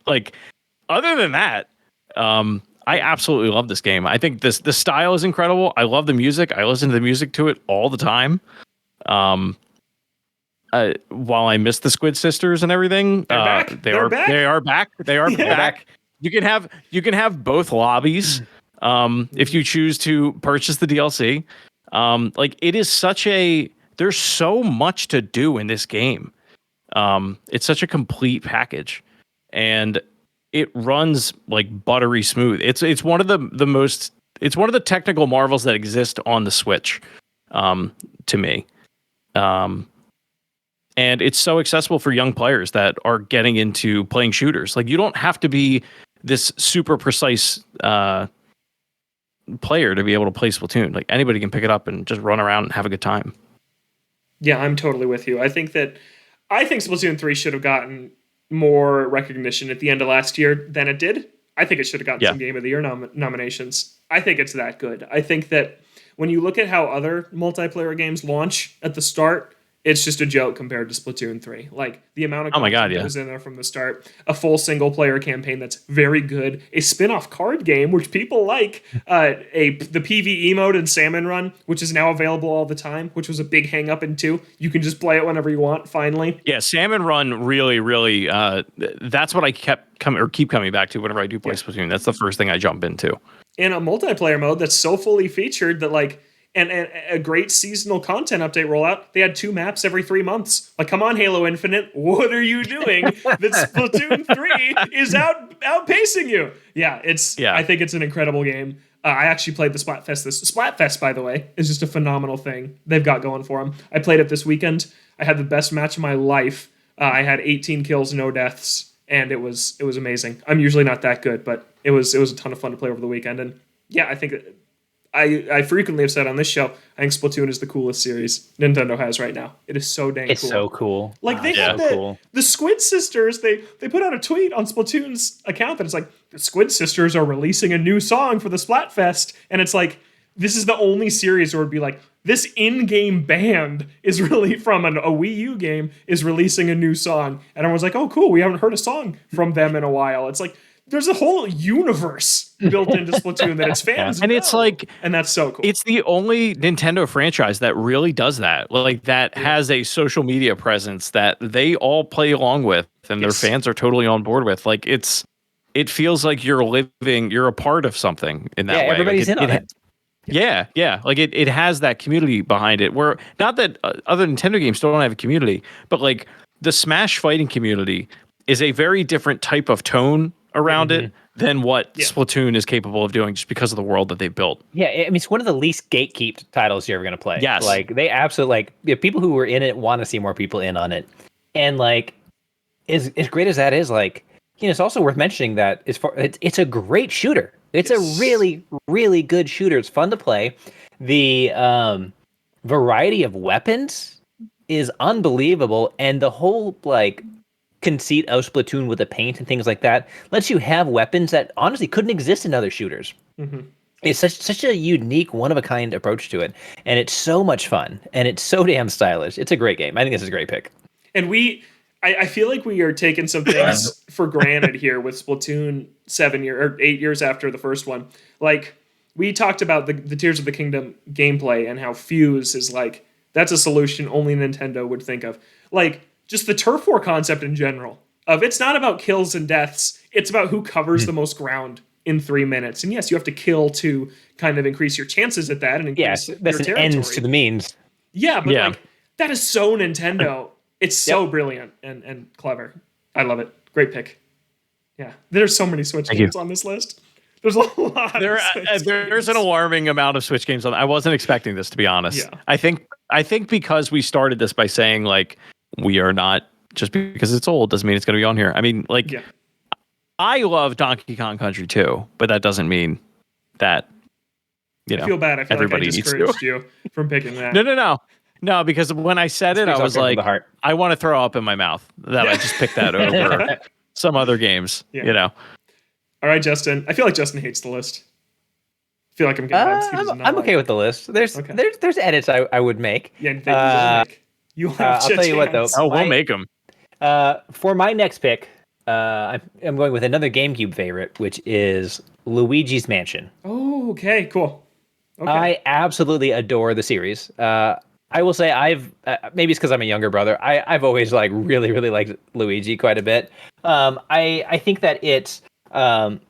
[SPEAKER 2] Other than that, I absolutely love this game. I think the style is incredible. I love the music. I listen to the music to it all the time. While I miss the Squid Sisters and everything, they are back. You can have both lobbies if you choose to purchase the DLC. It is there's so much to do in this game. It's such a complete package, and it runs buttery smooth. It's one of the technical marvels that exist on the Switch, to me. And it's so accessible for young players that are getting into playing shooters. You don't have to be this super precise player to be able to play Splatoon. Anybody can pick it up and just run around and have a good time.
[SPEAKER 1] Yeah, I'm totally with you. I think Splatoon 3 should have gotten more recognition at the end of last year than it did. I think it should have gotten some Game of the Year nominations. I think it's that good. I think that when you look at how other multiplayer games launch at the start, it's just a joke compared to Splatoon 3. The amount of content that was in there from the start, a full single-player campaign that's very good, a spin-off card game, which people like, the PvE mode in Salmon Run, which is now available all the time, which was a big hang-up in 2. You can just play it whenever you want, finally.
[SPEAKER 2] Yeah, Salmon Run really, really, that's what I keep coming back to whenever I do play Splatoon. That's the first thing I jump into.
[SPEAKER 1] In a multiplayer mode that's so fully featured that, and a great seasonal content update rollout. They had 2 maps every 3 months. Come on, Halo Infinite, what are you doing? That Splatoon 3 is outpacing you. Yeah, I think it's an incredible game. I actually played the Splatfest. Splatfest, by the way, is just a phenomenal thing they've got going for them. I played it this weekend. I had the best match of my life. I had 18 kills, no deaths, and it was amazing. I'm usually not that good, but it was a ton of fun to play over the weekend. And yeah, I think I frequently have said on this show, I think Splatoon is the coolest series Nintendo has right now. It is so dang cool.
[SPEAKER 3] It's so cool.
[SPEAKER 1] They had the Squid Sisters, they put out a tweet on Splatoon's account that it's the Squid Sisters are releasing a new song for the Splatfest. And it's this is the only series where it'd be this in-game band is really from a Wii U game is releasing a new song. And everyone's oh, cool, we haven't heard a song from them in a while. It's there's a whole universe built into Splatoon that its fans
[SPEAKER 2] and it's
[SPEAKER 1] and that's so cool.
[SPEAKER 2] It's the only Nintendo franchise that really does that. Has a social media presence that they all play along with and their fans are totally on board with. It's it feels like you're a part of something in that way.
[SPEAKER 3] Everybody's in on it.
[SPEAKER 2] Yeah. Like it has that community behind it. Where not that other Nintendo games don't have a community, but like the Smash fighting community is a very different type of tone around it than what Splatoon is capable of doing, just because of the world that they built.
[SPEAKER 3] Yeah, I mean, it's one of the least gatekept titles you're ever going to play.
[SPEAKER 2] Yes.
[SPEAKER 3] Like, they absolutely, people who were in it want to see more people in on it. And, like, as great as that is, like, it's also worth mentioning that it's a great shooter. It's a really, really good shooter. It's fun to play. The variety of weapons is unbelievable. And the whole, like, conceit of Splatoon with the paint and things like that lets you have weapons that honestly couldn't exist in other shooters. It's such a unique, one-of-a-kind approach to it, and it's so much fun, and it's so damn stylish. It's a great game. I think this is a great pick.
[SPEAKER 1] And I feel like we are taking some things for granted here with Splatoon 8 years after the first one. Like, we talked about the Tears of the Kingdom gameplay and how Fuse is like, that's a solution only Nintendo would think of. Like, just the turf war concept in general of it's not about kills and deaths. It's about who covers the most ground in 3 minutes. And yes, you have to kill to kind of increase your chances at that and increase your territory.
[SPEAKER 3] Ends to the means.
[SPEAKER 1] Yeah, but like that is so Nintendo. It's so brilliant and clever. I love it. Great pick. Yeah, there's so many Switch games on this list. There's a lot.
[SPEAKER 2] There's an alarming amount of Switch games on. I wasn't expecting this, to be honest.
[SPEAKER 1] Yeah.
[SPEAKER 2] I think because we started this by saying like, we are not, just because it's old doesn't mean it's going to be on here. I mean, like, I love Donkey Kong Country too, but that doesn't mean that,
[SPEAKER 1] I feel bad. I feel
[SPEAKER 2] everybody
[SPEAKER 1] like I discouraged you from picking that.
[SPEAKER 2] No, because when I said it, I was like, I want to throw up in my mouth that I just picked that over some other games, All
[SPEAKER 1] right, Justin. I feel like Justin hates the list. I feel like I'm getting
[SPEAKER 3] I'm okay with the list. There's edits I would make.
[SPEAKER 1] Yeah, you
[SPEAKER 3] I'll tell you what, though.
[SPEAKER 2] We'll make them.
[SPEAKER 3] For my next pick, I'm going with another GameCube favorite, which is Luigi's Mansion.
[SPEAKER 1] Oh, okay, cool. Okay.
[SPEAKER 3] I absolutely adore the series. I will say maybe it's because I'm a younger brother. I've always like really, really liked Luigi quite a bit. I think that it's again,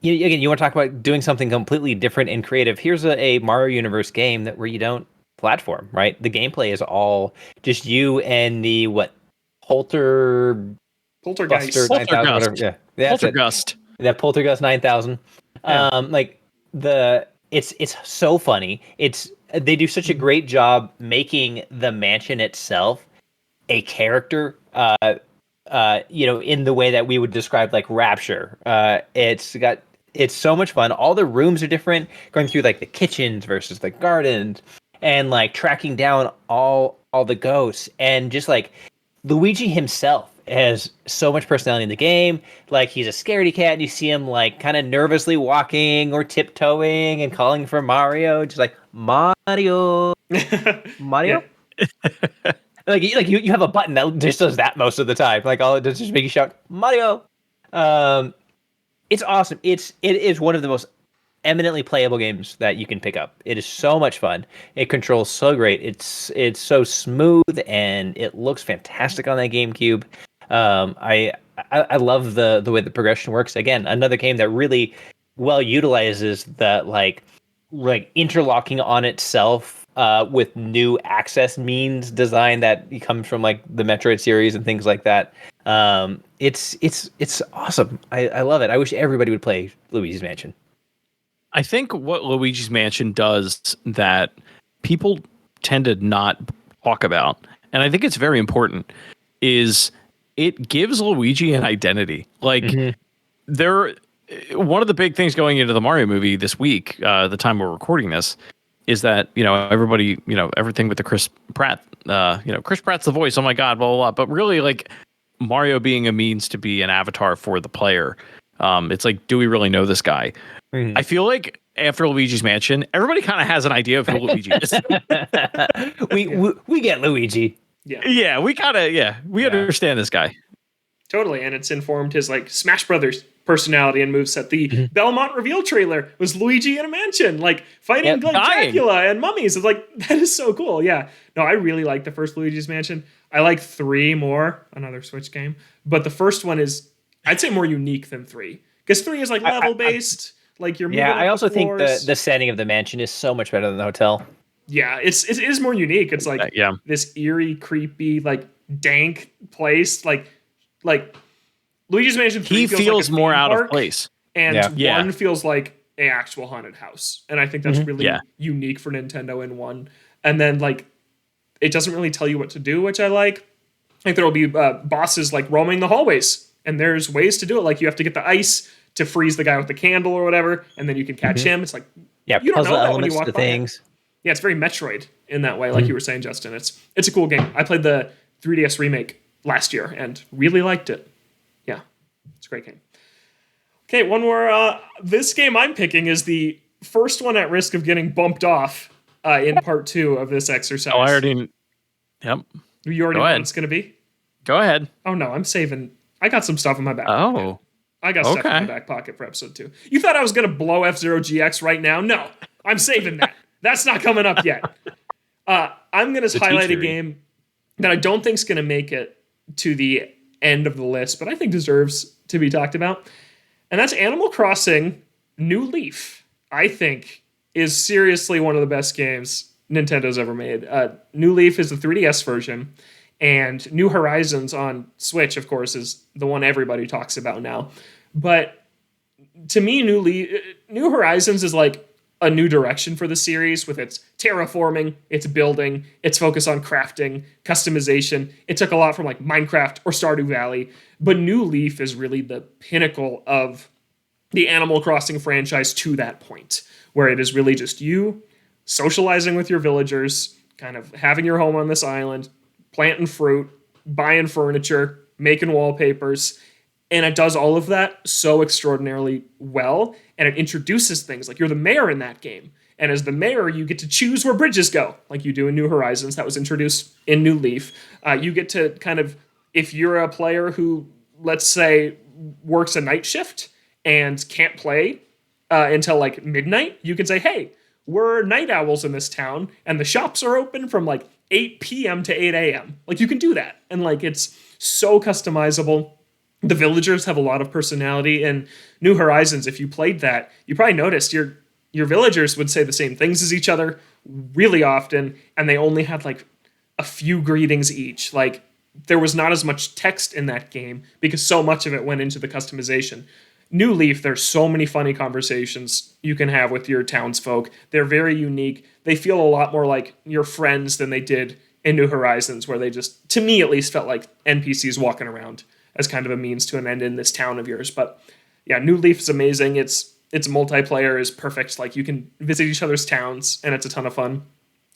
[SPEAKER 3] you want to talk about doing something completely different and creative. Here's a Mario Universe game where you don't platform, right? The gameplay is all just you and the
[SPEAKER 1] Poltergeist.
[SPEAKER 3] 9000, whatever. Yeah,
[SPEAKER 2] Poltergust.
[SPEAKER 3] That Poltergust 9000. It's so funny. They do such a great job making the mansion itself a character. In the way that we would describe like Rapture. It's so much fun. All the rooms are different, going through like the kitchens versus the gardens, and like tracking down all the ghosts, and just like Luigi himself has so much personality in the game. Like, he's a scaredy cat, and you see him like kind of nervously walking or tiptoeing and calling for Mario, just like Mario. Mario. Like you have a button that just does that most of the time. Like, all it does is just make you shout Mario. It's awesome. It is one of the most eminently playable games that you can pick up. It is so much fun. It controls so great. It's so smooth, and it looks fantastic on that GameCube. I love the way the progression works. Again, another game that really well utilizes that like interlocking on itself with new access means design that comes from like the Metroid series and things like that. It's awesome. I love it. I wish everybody would play Luigi's Mansion.
[SPEAKER 2] I think what Luigi's Mansion does that people tend to not talk about, and I think it's very important, is it gives Luigi an identity. Like, one of the big things going into the Mario movie this week, the time we're recording this, is that, everybody, everything with the Chris Pratt, Chris Pratt's the voice, oh my God, blah, blah, blah. But really, like, Mario being a means to be an avatar for the player. It's like, do we really know this guy? I feel like after Luigi's Mansion, everybody kind of has an idea of who Luigi is.
[SPEAKER 3] we get Luigi.
[SPEAKER 1] Yeah,
[SPEAKER 2] we understand this guy.
[SPEAKER 1] Totally, and it's informed his like Smash Brothers personality and moveset. The Belmont reveal trailer was Luigi in a mansion, like fighting like Dracula and mummies. It's like, that is so cool. Yeah, no, I really like the first Luigi's Mansion. I like 3 more, another Switch game, but the first one is I'd say more unique than 3, because 3 is like level based. Like you're moving.
[SPEAKER 3] Yeah, I also think
[SPEAKER 1] floors.
[SPEAKER 3] the setting of the mansion is so much better than the hotel.
[SPEAKER 1] Yeah, it is more unique. It's like this eerie, creepy, like dank place. Like Luigi's Mansion 3 feels like
[SPEAKER 2] more out of place,
[SPEAKER 1] and 1 feels like an actual haunted house. And I think that's really unique for Nintendo in 1. And then like it doesn't really tell you what to do, which I like. Like there will be bosses like roaming the hallways, and there's ways to do it. Like you have to get the ice to freeze the guy with the candle or whatever, and then you can catch him. It's like you don't know that when you walk by things. Yeah, it's very Metroid in that way, like you were saying, Justin. It's a cool game. I played the 3DS remake last year and really liked it. Yeah, it's a great game. Okay, one more. This game I'm picking is the first one at risk of getting bumped off in part 2 of this exercise.
[SPEAKER 2] Oh, I already. Yep.
[SPEAKER 1] You already know what it's going to be?
[SPEAKER 2] Go ahead.
[SPEAKER 1] Oh, no, I'm saving. I got some stuff in my back.
[SPEAKER 2] Oh.
[SPEAKER 1] I got stuff in my back pocket for episode 2. You thought I was going to blow F-Zero GX right now? No, I'm saving that. That's not coming up yet. I'm going to highlight a game that I don't think is going to make it to the end of the list, but I think deserves to be talked about. And that's Animal Crossing New Leaf. I think is seriously one of the best games Nintendo's ever made. New Leaf is the 3DS version, and New Horizons on Switch, of course, is the one everybody talks about now. But to me, New Horizons is like a new direction for the series with its terraforming, its building, its focus on crafting, customization. It took a lot from like Minecraft or Stardew Valley, but New Leaf is really the pinnacle of the Animal Crossing franchise to that point, where it is really just you socializing with your villagers, kind of having your home on this island, planting fruit, buying furniture, making wallpapers. And it does all of that so extraordinarily well. And it introduces things like you're the mayor in that game. And as the mayor, you get to choose where bridges go, like you do in New Horizons. That was introduced in New Leaf. You get to kind of, if you're a player who, let's say, works a night shift and can't play until like midnight, you can say, hey, we're night owls in this town, and the shops are open from like 8 p.m. to 8 a.m. Like you can do that. And like it's so customizable. The villagers have a lot of personality. In New Horizons, if you played that, you probably noticed your villagers would say the same things as each other really often, and they only had like a few greetings each. Like there was not as much text in that game because so much of it went into the customization. New Leaf, there's so many funny conversations you can have with your townsfolk. They're very unique. They feel a lot more like your friends than they did in New Horizons, where they just, to me at least, felt like NPCs walking around as kind of a means to an end in this town of yours. But yeah, New Leaf is amazing. Its multiplayer is perfect. Like you can visit each other's towns, and it's a ton of fun.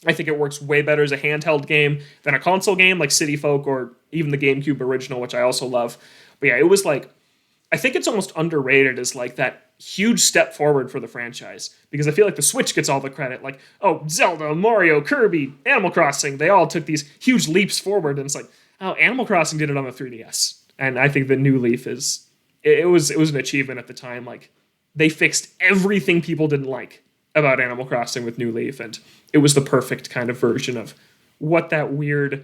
[SPEAKER 1] I think it works way better as a handheld game than a console game like City Folk or even the GameCube original, which I also love. But yeah, it was like, I think it's almost underrated as like that huge step forward for the franchise, because I feel like the Switch gets all the credit. Like, oh, Zelda, Mario, Kirby, Animal Crossing, they all took these huge leaps forward, and it's like, oh, Animal Crossing did it on the 3DS. And I think the New Leaf is, it was an achievement at the time. Like they fixed everything people didn't like about Animal Crossing with New Leaf, and it was the perfect kind of version of what that weird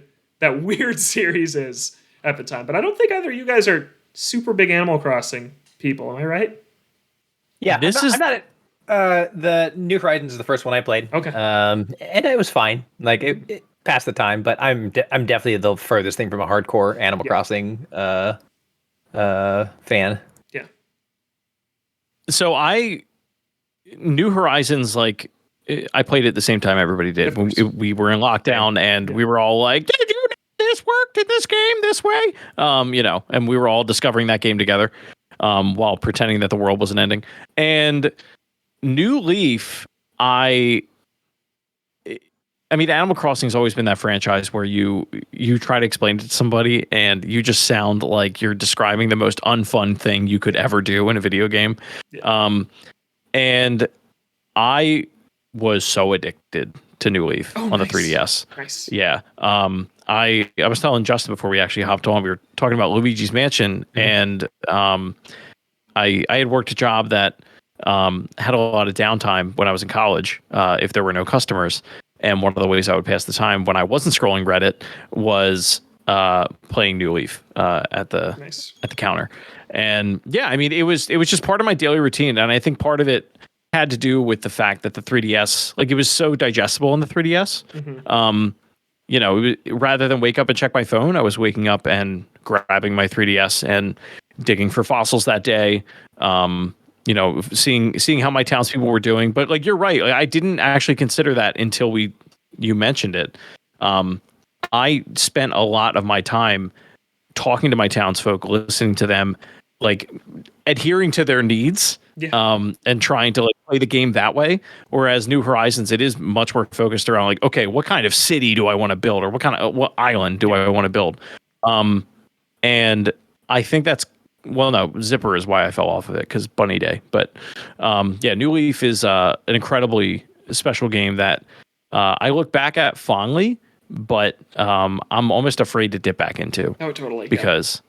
[SPEAKER 1] series is at the time. But I don't think either of you guys are super big Animal Crossing people. Am I right?
[SPEAKER 3] Yeah, I'm not the New Horizons is the first one I played.
[SPEAKER 1] Okay.
[SPEAKER 3] And it was fine. Like it passed the time, but I'm definitely the furthest thing from a hardcore Animal Crossing fan.
[SPEAKER 1] Yeah.
[SPEAKER 2] So New Horizons, like I played it at the same time everybody did. We were in lockdown, and we were all like, "Did you know this worked in this game this way?" And we were all discovering that game together, while pretending that the world wasn't ending. And New Leaf, I mean, Animal Crossing's always been that franchise where you try to explain it to somebody, and you just sound like you're describing the most unfun thing you could ever do in a video game. Yeah. And I was so addicted to New Leaf on the 3DS.
[SPEAKER 1] Nice.
[SPEAKER 2] Yeah. I was telling Justin before we actually hopped on, we were talking about Luigi's Mansion, and I had worked a job that had a lot of downtime when I was in college, if there were no customers. And one of the ways I would pass the time when I wasn't scrolling Reddit was playing New Leaf at the
[SPEAKER 1] Nice.
[SPEAKER 2] at the counter. And yeah, I mean, it was just part of my daily routine, and I think part of it had to do with the fact that the 3DS, like, it was so digestible in the 3DS. Rather than wake up and check my phone, I was waking up and grabbing my 3DS and digging for fossils that day. Seeing how my townspeople were doing. But like, you're right, like, I didn't actually consider that until you mentioned it. I spent a lot of my time talking to my townsfolk, listening to them, like adhering to their needs, and trying to like play the game that way. Whereas New Horizons, it is much more focused around like, okay, what kind of city do I want to build, or what island do I want to build? And I think that's, well, no, Zipper is why I fell off of it, because Bunny Day. But New Leaf is an incredibly special game that I look back at fondly, but I'm almost afraid to dip back into.
[SPEAKER 1] Oh, totally.
[SPEAKER 2] Because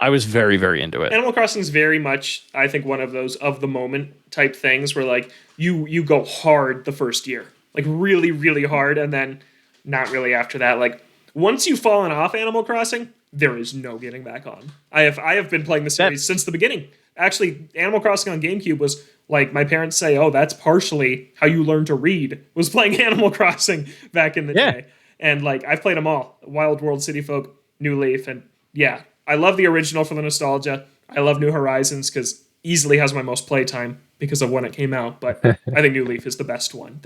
[SPEAKER 2] I was very, very into it.
[SPEAKER 1] Animal Crossing is very much, I think, one of those of the moment type things where like you go hard the first year, like really, really hard, and then not really after that. Like once you've fallen off Animal Crossing, there is no getting back on. I have been playing the series since the beginning. Actually, Animal Crossing on GameCube was like, my parents say, oh, that's partially how you learn to read, was playing Animal Crossing back in the day. And like, I've played them all: Wild World, City Folk, New Leaf, and yeah, I love the original for the nostalgia. I love New Horizons because easily has my most playtime because of when it came out. But I think New Leaf is the best one.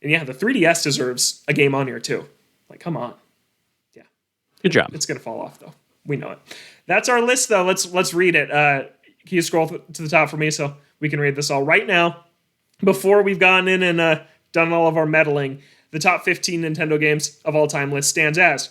[SPEAKER 1] And yeah, the 3DS deserves a game on here too. Like, come on. Yeah.
[SPEAKER 2] Good job.
[SPEAKER 1] It's going to fall off though. We know it. That's our list though. Let's read it. Can you scroll to the top for me so we can read this all right now? Before we've gone in and done all of our meddling, the top 15 Nintendo games of all time list stands as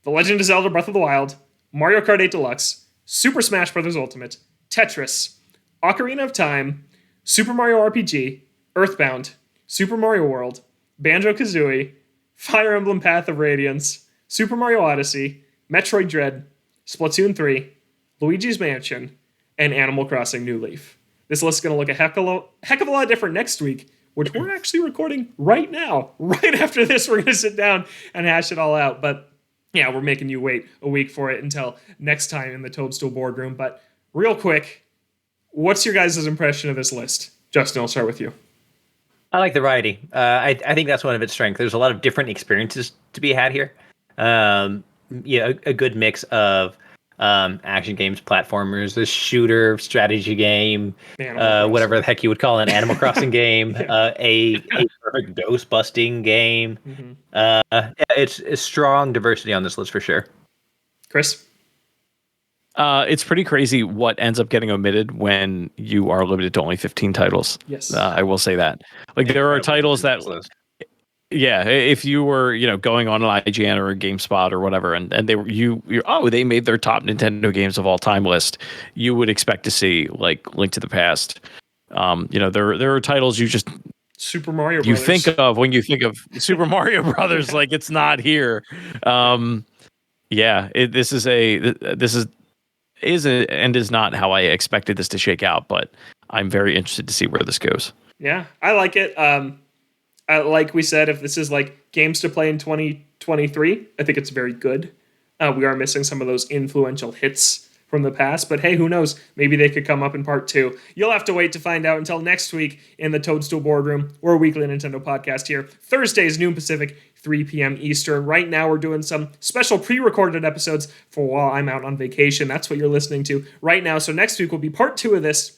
[SPEAKER 1] The Legend of Zelda Breath of the Wild, Mario Kart 8 Deluxe, Super Smash Bros. Ultimate, Tetris, Ocarina of Time, Super Mario RPG, Earthbound, Super Mario World, Banjo-Kazooie, Fire Emblem Path of Radiance, Super Mario Odyssey, Metroid Dread, Splatoon 3, Luigi's Mansion, and Animal Crossing New Leaf. This list is going to look a heck of a lot different next week, which we're actually recording right now. Right after this, we're going to sit down and hash it all out. But yeah, we're making you wait a week for it until next time in the Toadstool Boardroom. But real quick, what's your guys' impression of this list? Justin, I'll start with you.
[SPEAKER 3] I like the variety. I think that's one of its strengths. There's a lot of different experiences to be had here. A good mix of action games, platformers, a shooter, strategy game, whatever the heck you would call an Animal Crossing game, a perfect ghost busting game. It's strong diversity on this list for sure.
[SPEAKER 1] Chris?
[SPEAKER 2] It's pretty crazy what ends up getting omitted when you are limited to only 15 titles.
[SPEAKER 1] Yes.
[SPEAKER 2] I will say that. Like, there are titles that... Yeah, if you were, going on an IGN or a GameSpot or whatever, and they made their top Nintendo games of all time list, you would expect to see like Link to the Past. There are titles you just
[SPEAKER 1] Super Mario Brothers.
[SPEAKER 2] You think of when you think of Super Mario Brothers, like it's not here. This is not how I expected this to shake out, but I'm very interested to see where this goes.
[SPEAKER 1] Yeah, I like it. Like we said, if this is like games to play in 2023, I think it's very good. We are missing some of those influential hits from the past, but hey, who knows? Maybe they could come up in part 2. You'll have to wait to find out until next week in the Toadstool Boardroom, or a weekly Nintendo podcast here. Thursdays, noon Pacific, 3 p.m. Eastern. Right now, we're doing some special pre-recorded episodes for while I'm out on vacation. That's what you're listening to right now. So next week will be part 2 of this,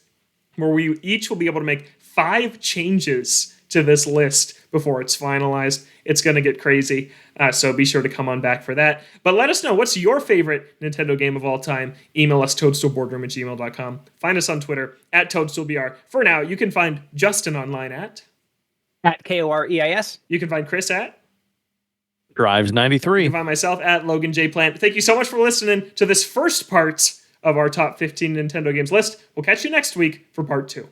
[SPEAKER 1] where we each will be able to make 5 changes to this list before it's finalized. It's going to get crazy, so be sure to come on back for that. But let us know, what's your favorite Nintendo game of all time? Email us, toadstoolboardroom@gmail.com. Find us on Twitter, @ToadstoolBR. For now, you can find Justin online at
[SPEAKER 3] KOREIS.
[SPEAKER 1] You can find Chris at
[SPEAKER 2] Drives93.
[SPEAKER 1] You can find myself at Logan J. Plant. Thank you so much for listening to this first part of our top 15 Nintendo games list. We'll catch you next week for part 2.